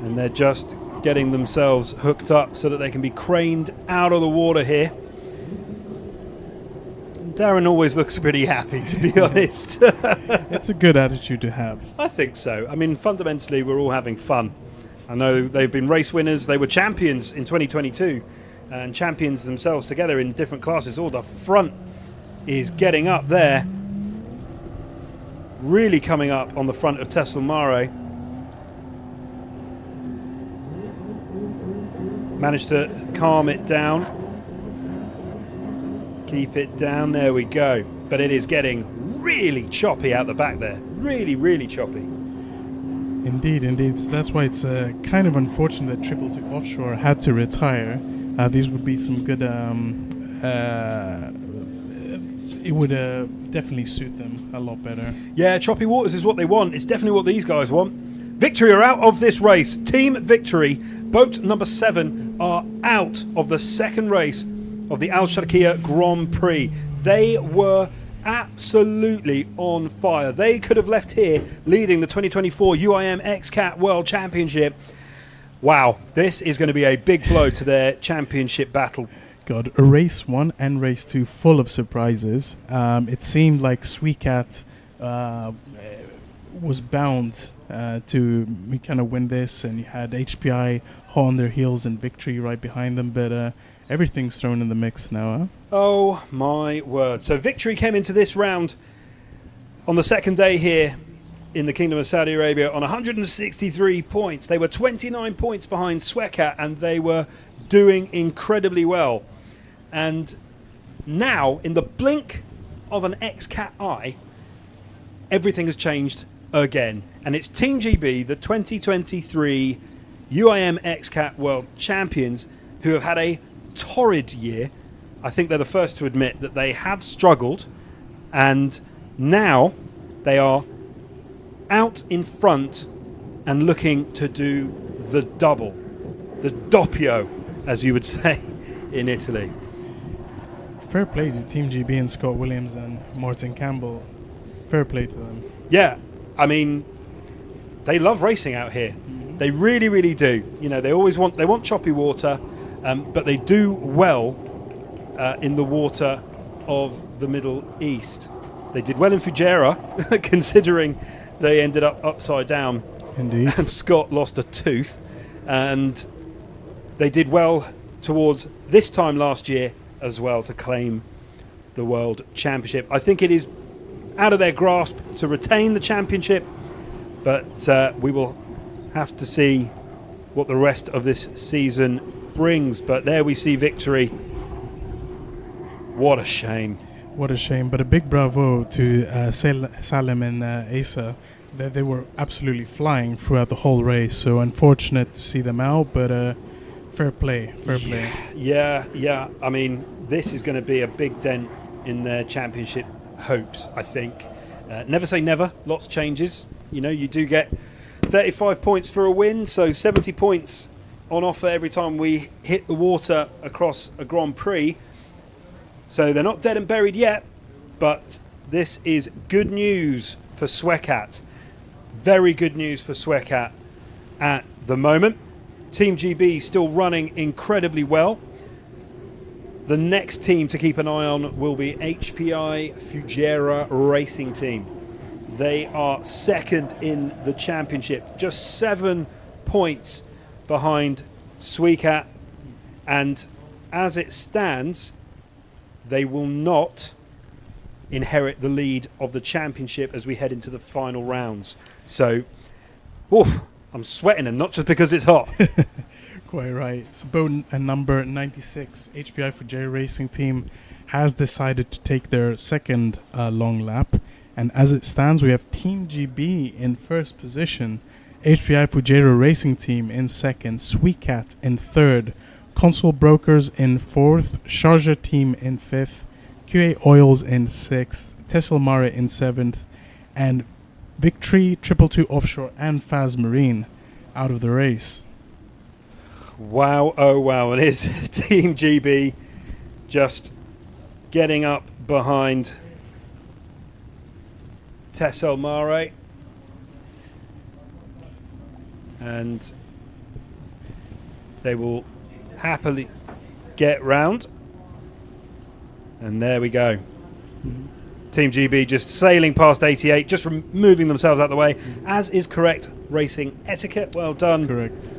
And they're just getting themselves hooked up so that they can be craned out of the water here. Darren always looks pretty happy, to be honest. It's a good attitude to have. I think so. I mean, fundamentally, we're all having fun. I know they've been race winners. They were champions in 2022 and champions themselves together in different classes. All the front is getting up there. Really coming up on the front of Tessel Mare. Managed to calm it down. Keep it down, there we go. But it is getting really choppy out the back there. Really, really choppy. Indeed, indeed. So that's why it's kind of unfortunate that 222 Offshore had to retire. These would be some good... it would definitely suit them a lot better. Yeah, choppy waters is what they want. It's definitely what these guys want. Victory are out of this race. Team Victory, boat number 7, are out of the second race of the Alsharqiyah Grand Prix. They were absolutely on fire. They could have left here leading the 2024 UIM Xcat World Championship. Wow, this is going to be a big blow to their championship battle. God, a race 1 and race 2 full of surprises. It seemed like Xcat was bound to kind of win this, and you had HPI hot on their heels and Victory right behind them, but everything's thrown in the mix now, huh? Oh my word. So Victory came into this round on the second day here in the Kingdom of Saudi Arabia on 163 points. They were 29 points behind Xcat, and they were doing incredibly well. And now, in the blink of an Xcat eye, everything has changed again. And it's Team GB, the 2023 UIM Xcat World Champions, who have had a torrid year. I think they're the first to admit that they have struggled, and now they are out in front and looking to do the double, the doppio, as you would say in Italy. Fair play to Team GB and Scott Williams and Martin Campbell. Fair play to them. Yeah, I mean, they love racing out here. Mm-hmm. They really, really do. You know, they want choppy water, but they do well in the water of the Middle East. They did well in Fujairah, considering they ended up upside down. Indeed. And Scott lost a tooth. And they did well towards this time last year as well to claim the World Championship. I think it is out of their grasp to retain the championship, but we will have to see what the rest of this season brings. But there we see Victory. What a shame. What a shame. But a big bravo to Salem and Asa. They were absolutely flying throughout the whole race. So unfortunate to see them out, but fair play. Fair play. Yeah. I mean, this is going to be a big dent in their championship hopes, I think. Never say never. Lots changes. You know, you do get 35 points for a win, so 70 points on offer every time we hit the water across a Grand Prix. So they're not dead and buried yet, but this is good news for Xcat. Very good news for Xcat at the moment. Team GB still running incredibly well. The next team to keep an eye on will be HPI Fujairah Racing Team. They are second in the championship, just 7 points behind Xcat, and as it stands, they will not inherit the lead of the championship as we head into the final rounds. So, I'm sweating, and not just because it's hot. Quite right. So boat number 96, HPI Fujairah Racing Team, has decided to take their second long lap. And as it stands, we have Team GB in first position, HPI Pujero Racing Team in second, Sweetcat in third, Console Brokers in fourth, Sharjah Team in fifth, QA Oils in sixth, Tessel Mare in seventh, and Victory, 222 Offshore, and Faz Marine out of the race. Wow, oh wow, and here's Team GB just getting up behind Tessel Mare. And they will happily get round. And there we go. Mm-hmm. Team GB just sailing past 88, just moving themselves out of the way, as is correct racing etiquette. Well done. Correct.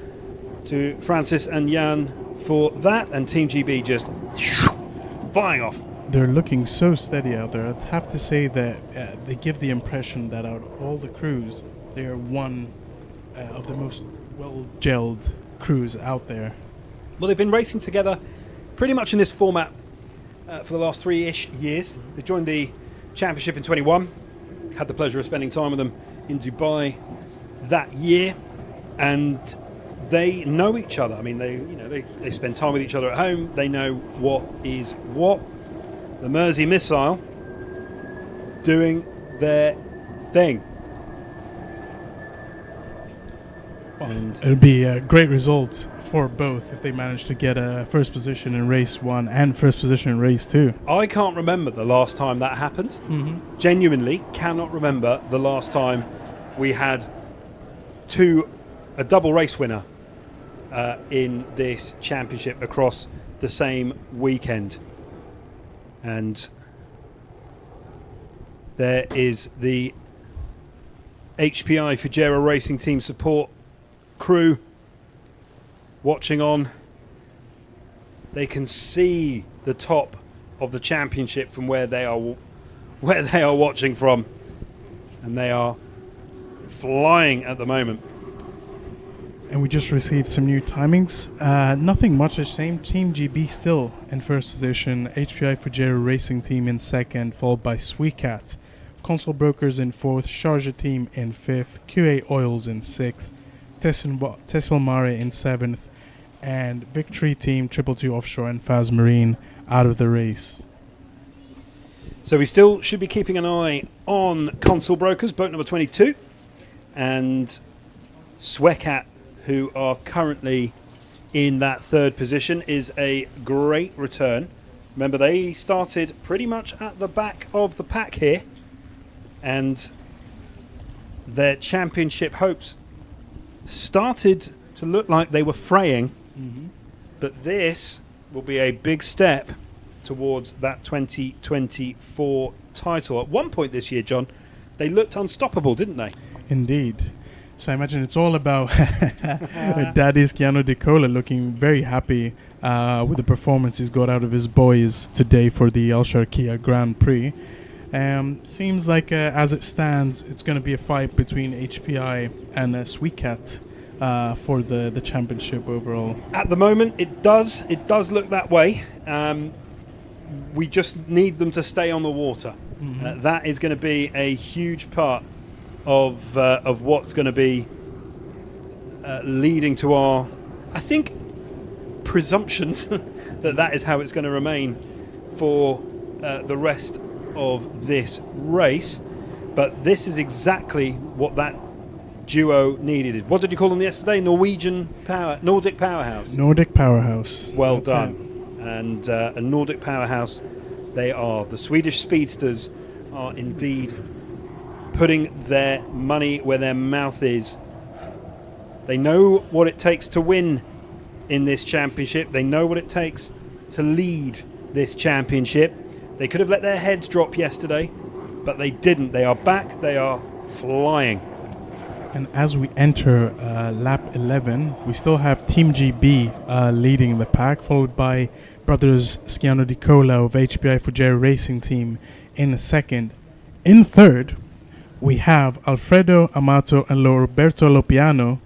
To Francis and Jan for that. And Team GB just flying off. They're looking so steady out there. I'd have to say that they give the impression that out of all the crews, they are one of the most well-gelled crews out there. Well, they've been racing together pretty much in this format for the last 3-ish years. They joined the championship in 21. Had the pleasure of spending time with them in Dubai that year, and they know each other. I mean, they spend time with each other at home. They know what is what. The Mersey missile doing their thing. Well, it would be a great result for both if they manage to get a first position in race 1 and first position in race 2. I can't remember the last time that happened. Mm-hmm. Genuinely cannot remember the last time we had a double race winner in this championship across the same weekend. And there is the HPI Fujera Racing Team support crew watching on. They can see the top of the championship from where they are watching from, and they are flying at the moment. And we just received some new timings. Nothing much the same. Team GB still in first position. HPI Fujera Racing Team in second, followed by Sweetcat. Console Brokers in fourth. Sharjah Team in fifth. QA Oils in sixth. Tessel Mare in seventh. And Victory Team, 222 Offshore, and Faz Marine out of the race. So we still should be keeping an eye on Console Brokers, boat number 22. And Sweetcat, who are currently in that third position, is a great return. Remember, they started pretty much at the back of the pack here, and their championship hopes started to look like they were fraying. Mm-hmm. But this will be a big step towards that 2024 title. At one point this year, John, they looked unstoppable, didn't they? Indeed. So I imagine it's all about Daddy's Keanu Decola looking very happy with the performance he's got out of his boys today for the Alsharqiyah Grand Prix. Seems like as it stands, it's going to be a fight between HPI and Sweetcat for the championship overall. At the moment, it does look that way. We just need them to stay on the water. Mm-hmm. That is going to be a huge part of what's going to be leading to our, I think, presumptions that is how it's going to remain for the rest of this race. But this is exactly what that duo needed. What did you call them yesterday? Nordic Powerhouse. Nordic Powerhouse. Well That's done. And a Nordic Powerhouse they are. The Swedish speedsters are indeed putting their money where their mouth is. They know what it takes to win in this championship. They know what it takes to lead this championship. They could have let their heads drop yesterday, but they didn't. They are back. They are flying. And as we enter lap 11, we still have Team GB leading the pack, followed by brothers Sciano Di Cola of HPI Fujera Racing Team in second. In third, we have Alfredo Amato and Roberto Lopiano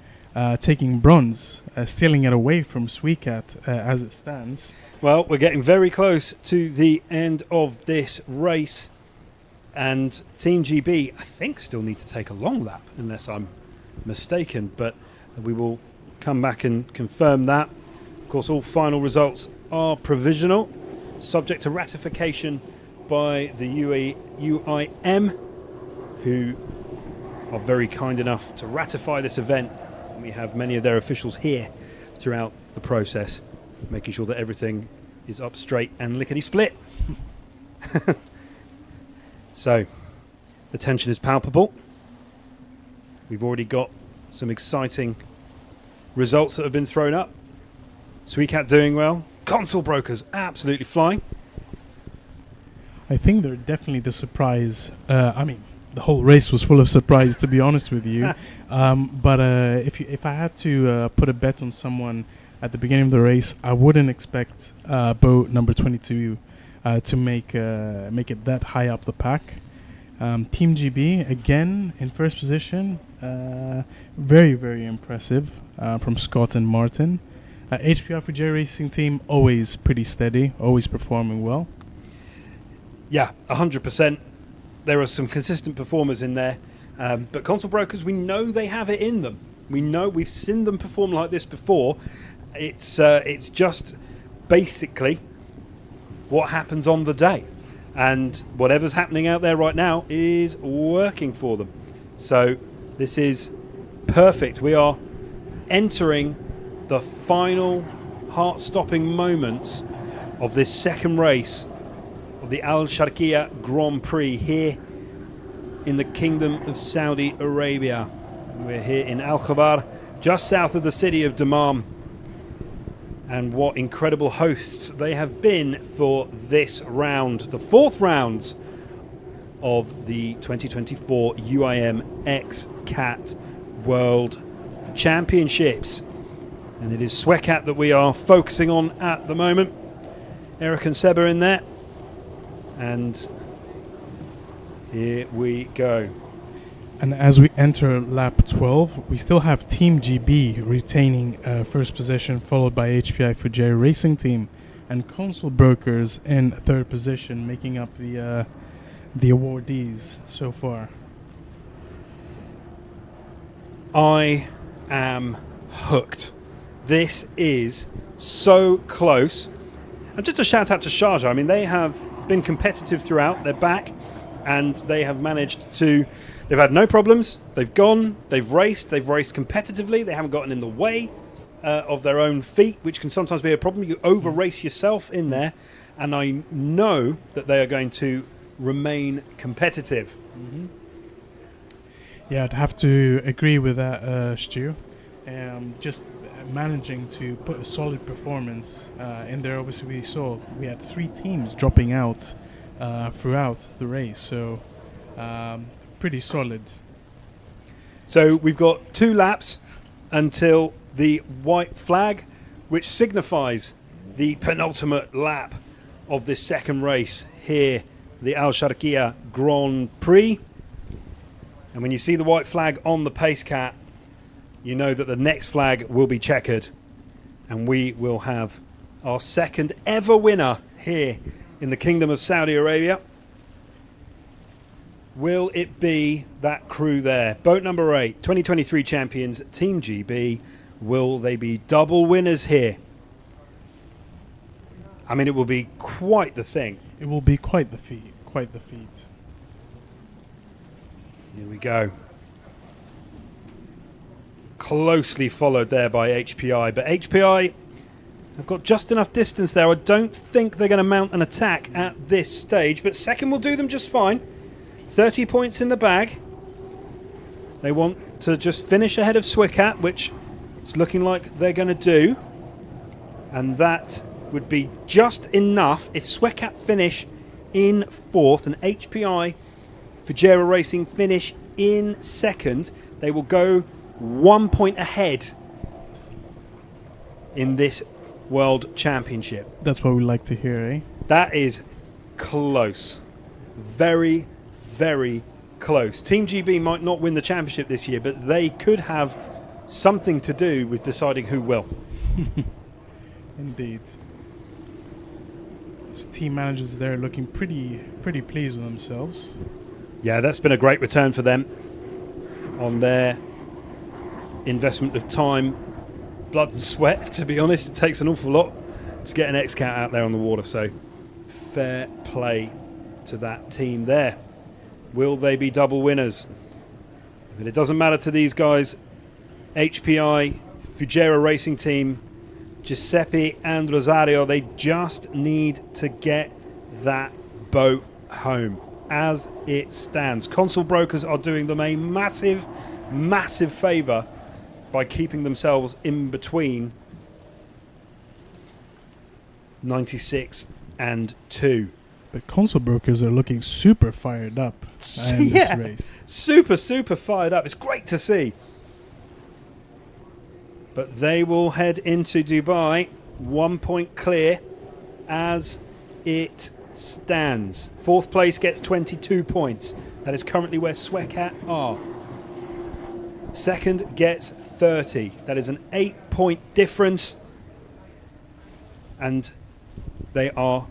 taking bronze, stealing it away from Sweetcat as it stands. Well, we're getting very close to the end of this race, and Team GB, I think, still need to take a long lap, unless I'm mistaken, but we will come back and confirm that. Of course, all final results are provisional, subject to ratification by the UIM, who are very kind enough to ratify this event. And we have many of their officials here throughout the process, making sure that everything is up straight and lickety-split. So, the tension is palpable. We've already got some exciting results that have been thrown up. Xcat doing well. Console Brokers absolutely flying. I think they're definitely the surprise. I mean, the whole race was full of surprise, to be honest with you. But if I had to put a bet on someone at the beginning of the race, I wouldn't expect boat number 22 to make it that high up the pack. Team GB again in first position. Very, very impressive from Scott and Martin. HPI Fujairah Racing Team always pretty steady, always performing well. Yeah, 100%. There are some consistent performers in there. But Console Brokers, we know they have it in them. We know we've seen them perform like this before. It's just basically what happens on the day. And whatever's happening out there right now is working for them. So this is perfect. We are entering the final heart-stopping moments of this second race of the Alsharqiyah Grand Prix here in the Kingdom of Saudi Arabia. We're here in Al Khabar, just south of the city of Dammam. And what incredible hosts they have been for this round, the fourth round of the 2024 UIM Xcat World Championships. And it is Xcat that we are focusing on at the moment. Eric and Seba in there. And here we go. And as we enter lap 12, we still have Team GB retaining first position, followed by HPI Fujairah Racing Team and Console Brokers in third position, making up the awardees so far. I am hooked. This is so close. And just a shout out to Sharjah. I mean, they have been competitive throughout. They're back and they have managed to... They've had no problems. They've gone. They've raced competitively. They haven't gotten in the way of their own feet, which can sometimes be a problem. You over-race yourself in there. And I know that they are going to remain competitive. Mm-hmm. Yeah, I'd have to agree with that, Stu. Just managing to put a solid performance in there. Obviously, we had 3 teams dropping out throughout the race, so pretty solid. So we've got 2 laps until the white flag, which signifies the penultimate lap of this second race here, the Alsharqiyah Grand Prix. And when you see the white flag on the pace cat, you know that the next flag will be checkered and we will have our second ever winner here in the Kingdom of Saudi Arabia. Will it be that crew there? Boat number 8, 2023 champions, Team GB. Will they be double winners here? I mean, it will be quite the thing. It will be quite the feat. Here we go. Closely followed there by HPI, but HPI have got just enough distance there. I don't think they're going to mount an attack at this stage, but second will do them just fine. 30 points in the bag. They want to just finish ahead of Xcat, which it's looking like they're going to do. And that would be just enough if Xcat finish in 4th and HPI Fujairah Racing finish in 2nd. They will go 1 point ahead in this World Championship. That's what we like to hear, eh? That is close. Very, very close. Team GB might not win the championship this year, but they could have something to do with deciding who will. Indeed. So team managers there looking pretty pleased with themselves. Yeah, that's been a great return for them on their investment of time, blood and sweat, to be honest. It takes an awful lot to get an Xcat out there on the water, so fair play to that team there. Will they be double winners? But it doesn't matter to these guys. HPI, Fujairah Racing Team, Giuseppe and Rosario, they just need to get that boat home as it stands. Console Brokers are doing them a massive, massive favour by keeping themselves in between 96 and 2. The console brokers are looking super fired up in this race. Super, super fired up. It's great to see. But they will head into Dubai 1 point clear as it stands. Fourth place gets 22 points. That is currently where Xcat are. Second gets 30. That is an 8-point difference. And they are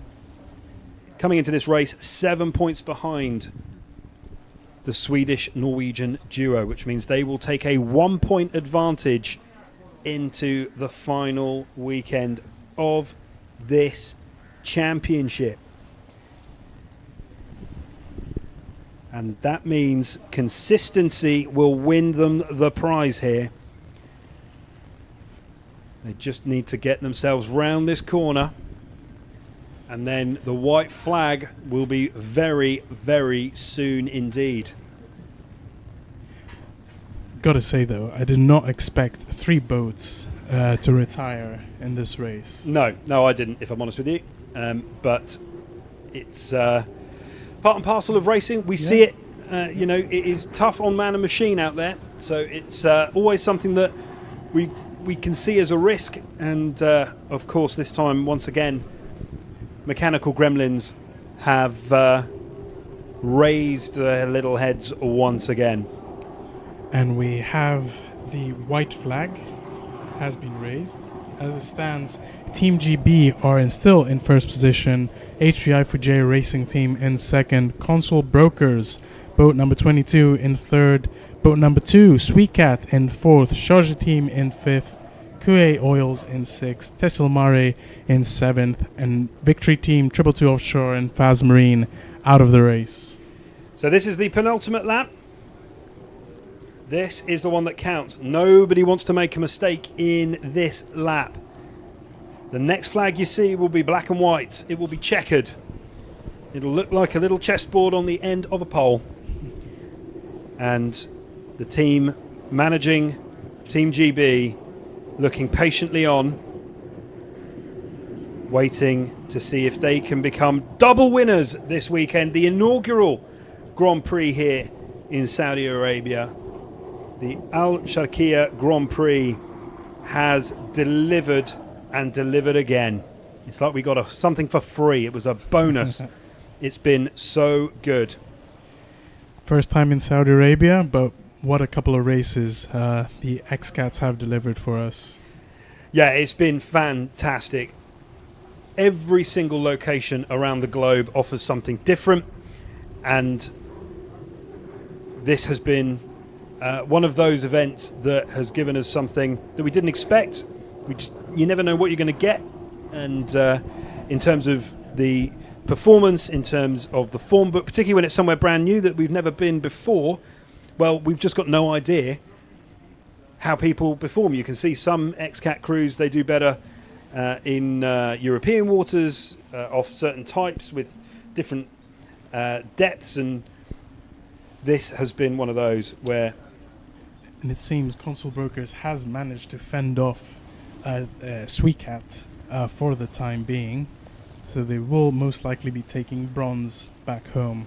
coming into this race 7 points behind the Swedish-Norwegian duo, which means they will take a 1 point advantage into the final weekend of this championship. And that means consistency will win them the prize here. They just need to get themselves round this corner, and then the white flag will be very, very soon indeed. Gotta say though, I did not expect 3 boats to retire in this race. No, I didn't, if I'm honest with you. But it's part and parcel of racing. We see it. It is tough on man and machine out there. So it's always something that we can see as a risk. And of course, this time, once again, mechanical gremlins have raised their little heads once again. And we have the white flag has been raised. As it stands, Team GB are still in first position, HPI Fujairah Racing Team in second, Console Brokers, boat number 22 in third, boat number 2, Xcat in fourth, Sharjah Team in fifth, Kuwait Oils in sixth, Tessil Mare in seventh, and Victory Team 222 Offshore and Faz Marine out of the race. So this is the penultimate lap. This is the one that counts. Nobody wants to make a mistake in this lap. The next flag you see will be black and white. It will be checkered. It'll look like a little chessboard on the end of a pole. And the team managing, Team GB, looking patiently on, waiting to see if they can become double winners this weekend. The inaugural Grand Prix here in Saudi Arabia. The Alsharqiyah Grand Prix has delivered and delivered again. It's like we got something for free. It was a bonus. It's been so good. First time in Saudi Arabia, but what a couple of races the Xcats have delivered for us. Yeah, it's been fantastic. Every single location around the globe offers something different, and this has been one of those events that has given us something that we didn't expect. You never know what you're going to get, and in terms of the performance, in terms of the form book, particularly when it's somewhere brand new that we've never been before, well, we've just got no idea how people perform. You can see some Xcat crews, they do better in European waters off certain types with different depths, and this has been one of those where... And it seems Console Brokers has managed to fend off Xcat for the time being, so they will most likely be taking bronze back home.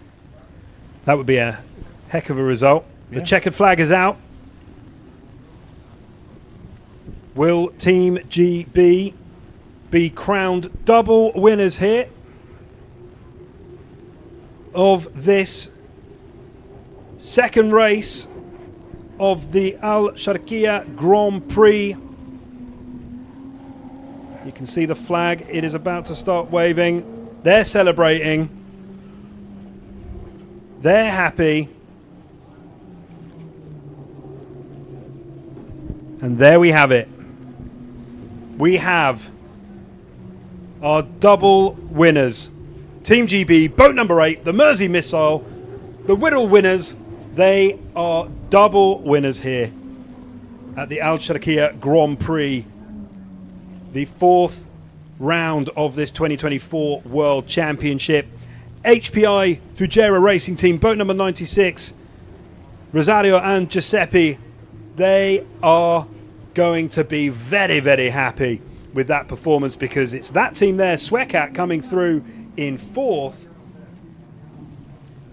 That would be a heck of a result. Yeah. The checkered flag is out. Will Team GB be crowned double winners here of this second race of the Alsharqiyah Grand Prix? You can see the flag. It is about to start waving. They're celebrating. They're happy. And there we have it. We have our double winners. Team GB, boat number 8, the Mersey Missile, the Whittle winners. They are double winners here at the Alsharqiyah Grand Prix, the 4th round of this 2024 World Championship. HPI Fujairah Racing Team, boat number 96, Rosario and Giuseppe, they are going to be very, very happy with that performance, because it's that team there, Xcat, coming through in 4th.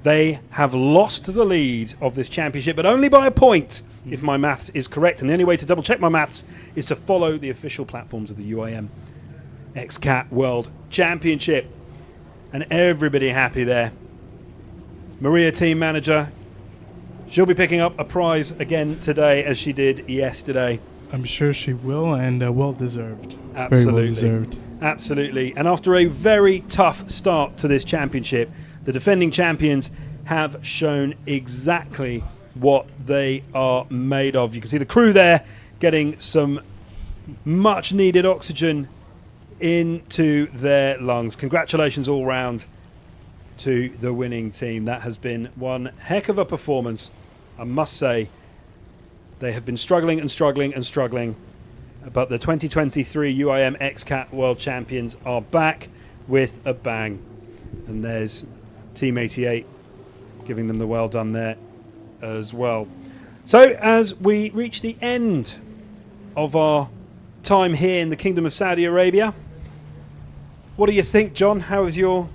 They have lost the lead of this championship, but only by a point, if my maths is correct. And the only way to double check my maths is to follow the official platforms of the UIM Xcat World Championship. And everybody happy there. Maria, team manager, she'll be picking up a prize again today, as she did yesterday. I'm sure she will, and well deserved. Absolutely. Very well deserved. Absolutely. And after a very tough start to this championship, the defending champions have shown exactly what they are made of. You can see the crew there getting some much needed oxygen into their lungs. Congratulations all round to the winning team. That has been one heck of a performance, I must say. They have been struggling and struggling and struggling, but the 2023 UIM Xcat World Champions are back with a bang. And there's Team 88 giving them the well done there as well. So as we reach the end of our time here in the Kingdom of Saudi Arabia, what do you think, John? How has your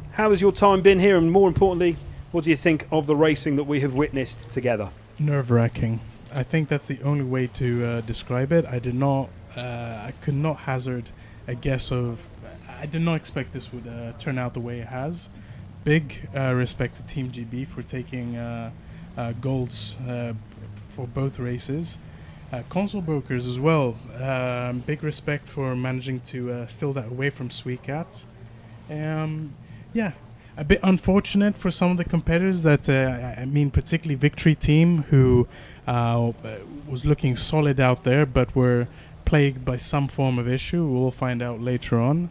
time been here? And more importantly, what do you think of the racing that we have witnessed together? Nerve-wracking. I think that's the only way to describe it. I could not hazard a guess of. I did not expect this would turn out the way it has. Big respect to Team GB for taking golds for both races. Console brokers as well. Big respect for managing to steal that away from Xcat. Yeah, a bit unfortunate for some of the competitors that, I mean, particularly Victory Team, who was looking solid out there, but were plagued by some form of issue. We'll find out later on.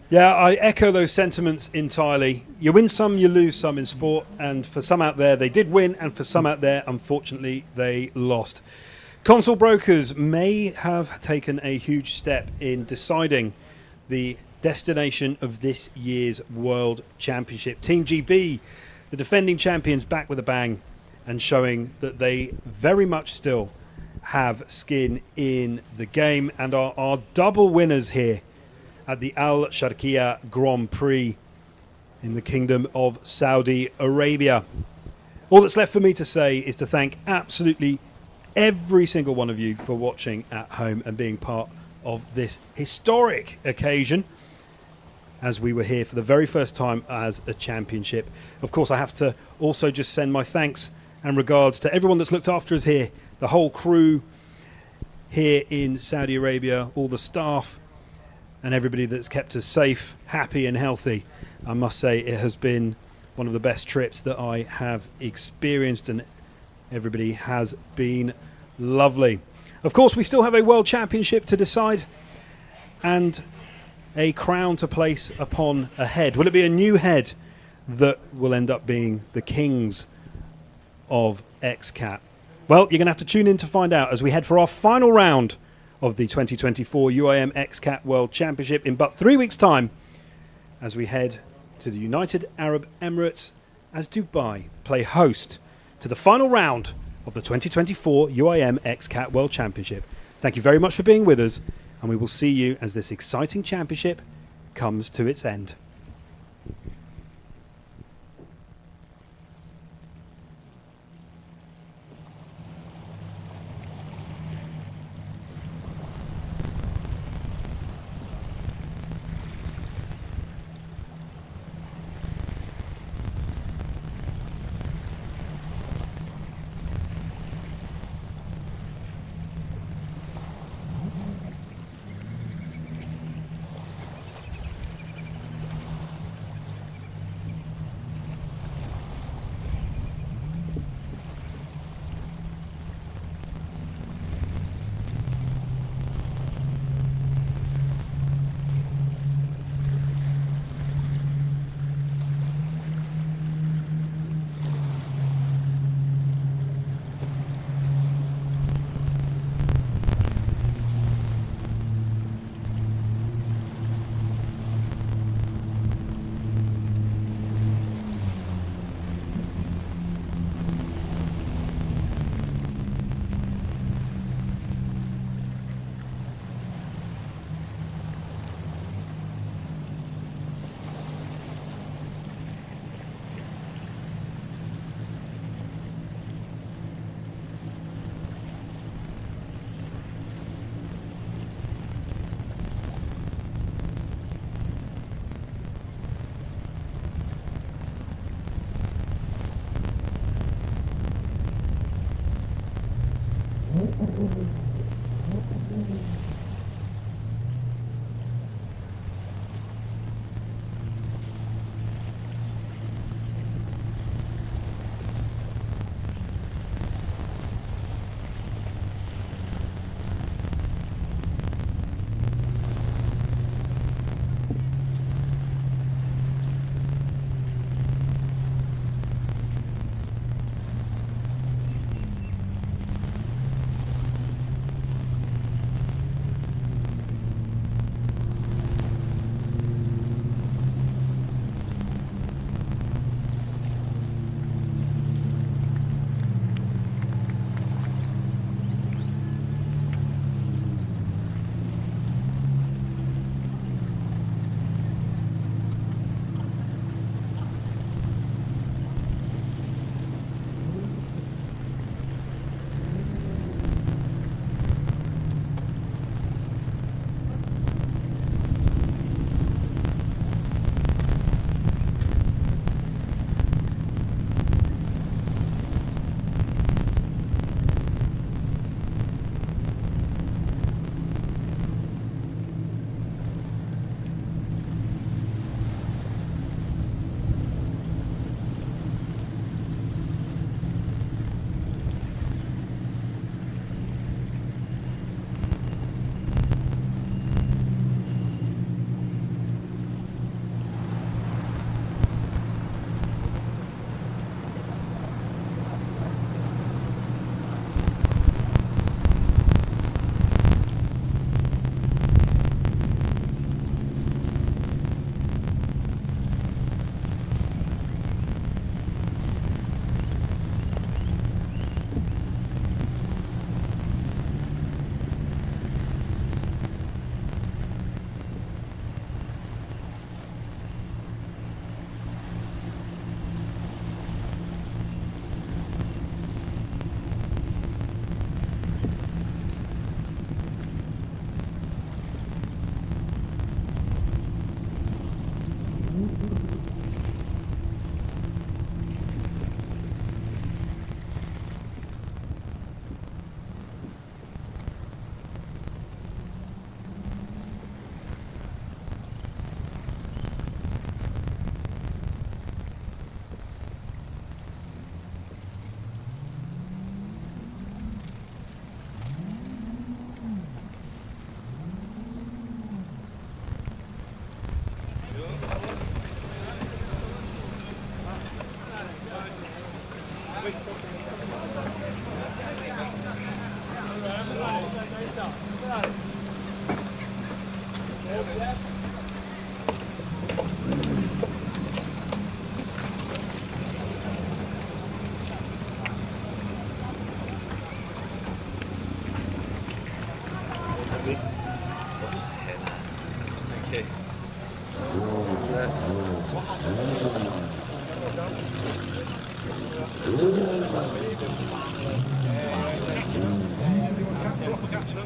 Yeah, I echo those sentiments entirely. You win some, you lose some in sport, and for some out there they did win, and for some out there, unfortunately, they lost. Console brokers may have taken a huge step in deciding the destination of this year's World Championship. Team GB, the defending champions, back with a bang and showing that they very much still have skin in the game and are our double winners here at the Alsharqiyah Grand Prix in the Kingdom of Saudi Arabia. All that's left for me to say is to thank absolutely every single one of you for watching at home and being part of this historic occasion, as we were here for the very first time as a championship. Of course, I have to also just send my thanks and regards to everyone that's looked after us here, the whole crew here in Saudi Arabia, all the staff, and everybody that's kept us safe, happy and healthy. I must say it has been one of the best trips that I have experienced, and everybody has been lovely. Of course, we still have a World Championship to decide and a crown to place upon a head. Will it be a new head that will end up being the kings of Xcat? Well, you're going to have to tune in to find out as we head for our final round of the 2024 UIM Xcat World Championship in but 3 weeks' time, as we head to the United Arab Emirates as Dubai play host to the final round of the 2024 UIM Xcat World Championship. Thank you very much for being with us, and we will see you as this exciting championship comes to its end.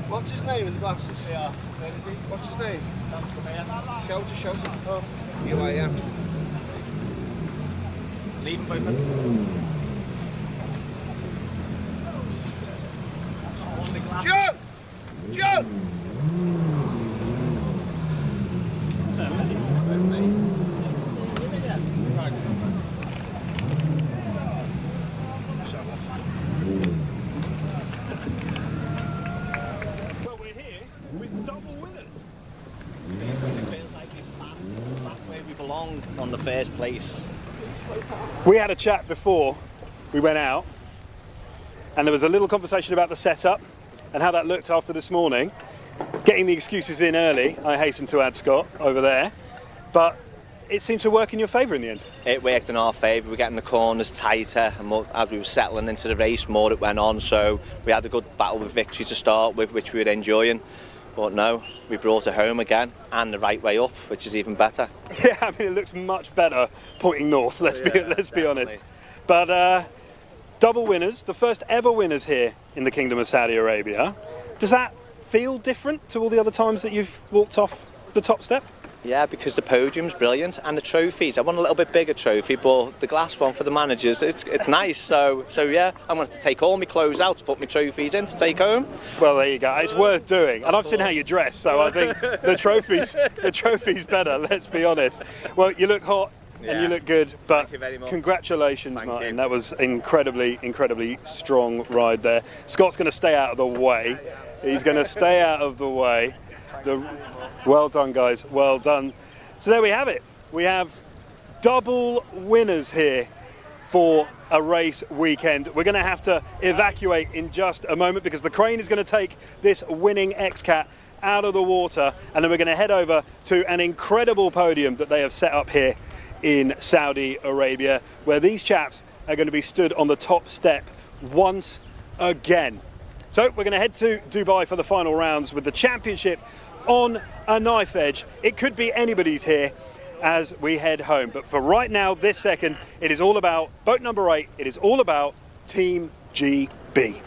What's his name in the glasses? Yeah. What's his name? Shout it. Oh. UIM. Leave them both in. Joe! Well, we're here with double winners. It feels like it's back where we belong on the first place. We had a chat before we went out, and there was a little conversation about the setup and how that looked after this morning. Getting the excuses in early, I hasten to add, Scott, over there, but it seemed to work in your favour in the end. It worked in our favour. We were getting the corners tighter, and more, as we were settling into the race, more it went on. So we had a good battle with victory to start with, which we were enjoying. But no, we brought it home again, and the right way up, which is even better. Yeah, I mean, it looks much better pointing north, let's be honest. But double winners, the first ever winners here in the Kingdom of Saudi Arabia. Does that feel different to all the other times that you've walked off the top step? Yeah, because the podium's brilliant and the trophies. I want a little bit bigger trophy, but the glass one for the managers, it's nice. So yeah, I wanted to take all my clothes out to put my trophies in to take home. Well, there you go. It's worth doing. And I've seen how you dress, so I think the trophy's better, let's be honest. Well, you look hot and you look good, but Thank you very much. congratulations, Thank Martin. you. That was incredibly strong ride there. Scott's going to stay out of the way. He's going to stay out of the way. Well done, guys. Well done. So there we have it. We have double winners here for a race weekend. We're going to have to evacuate in just a moment because the crane is going to take this winning Xcat out of the water, and then we're going to head over to an incredible podium that they have set up here in Saudi Arabia, where these chaps are going to be stood on the top step once again. So we're going to head to Dubai for the final rounds with the championship on a knife edge. It could be anybody's here as we head home. But for right now, this second, it is all about boat number 8. It is all about Team GB.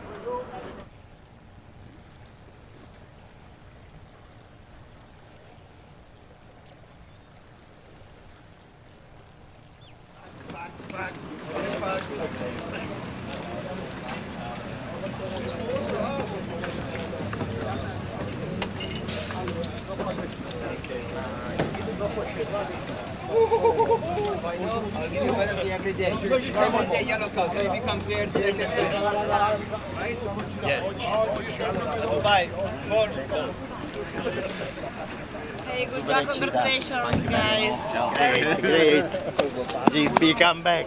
I'll give you penalty every day. Every day yellow card, so if you come here, second day. Right? Yeah. Bye. 4 goals. Hey, good job, congratulations guys. Great. GB come back.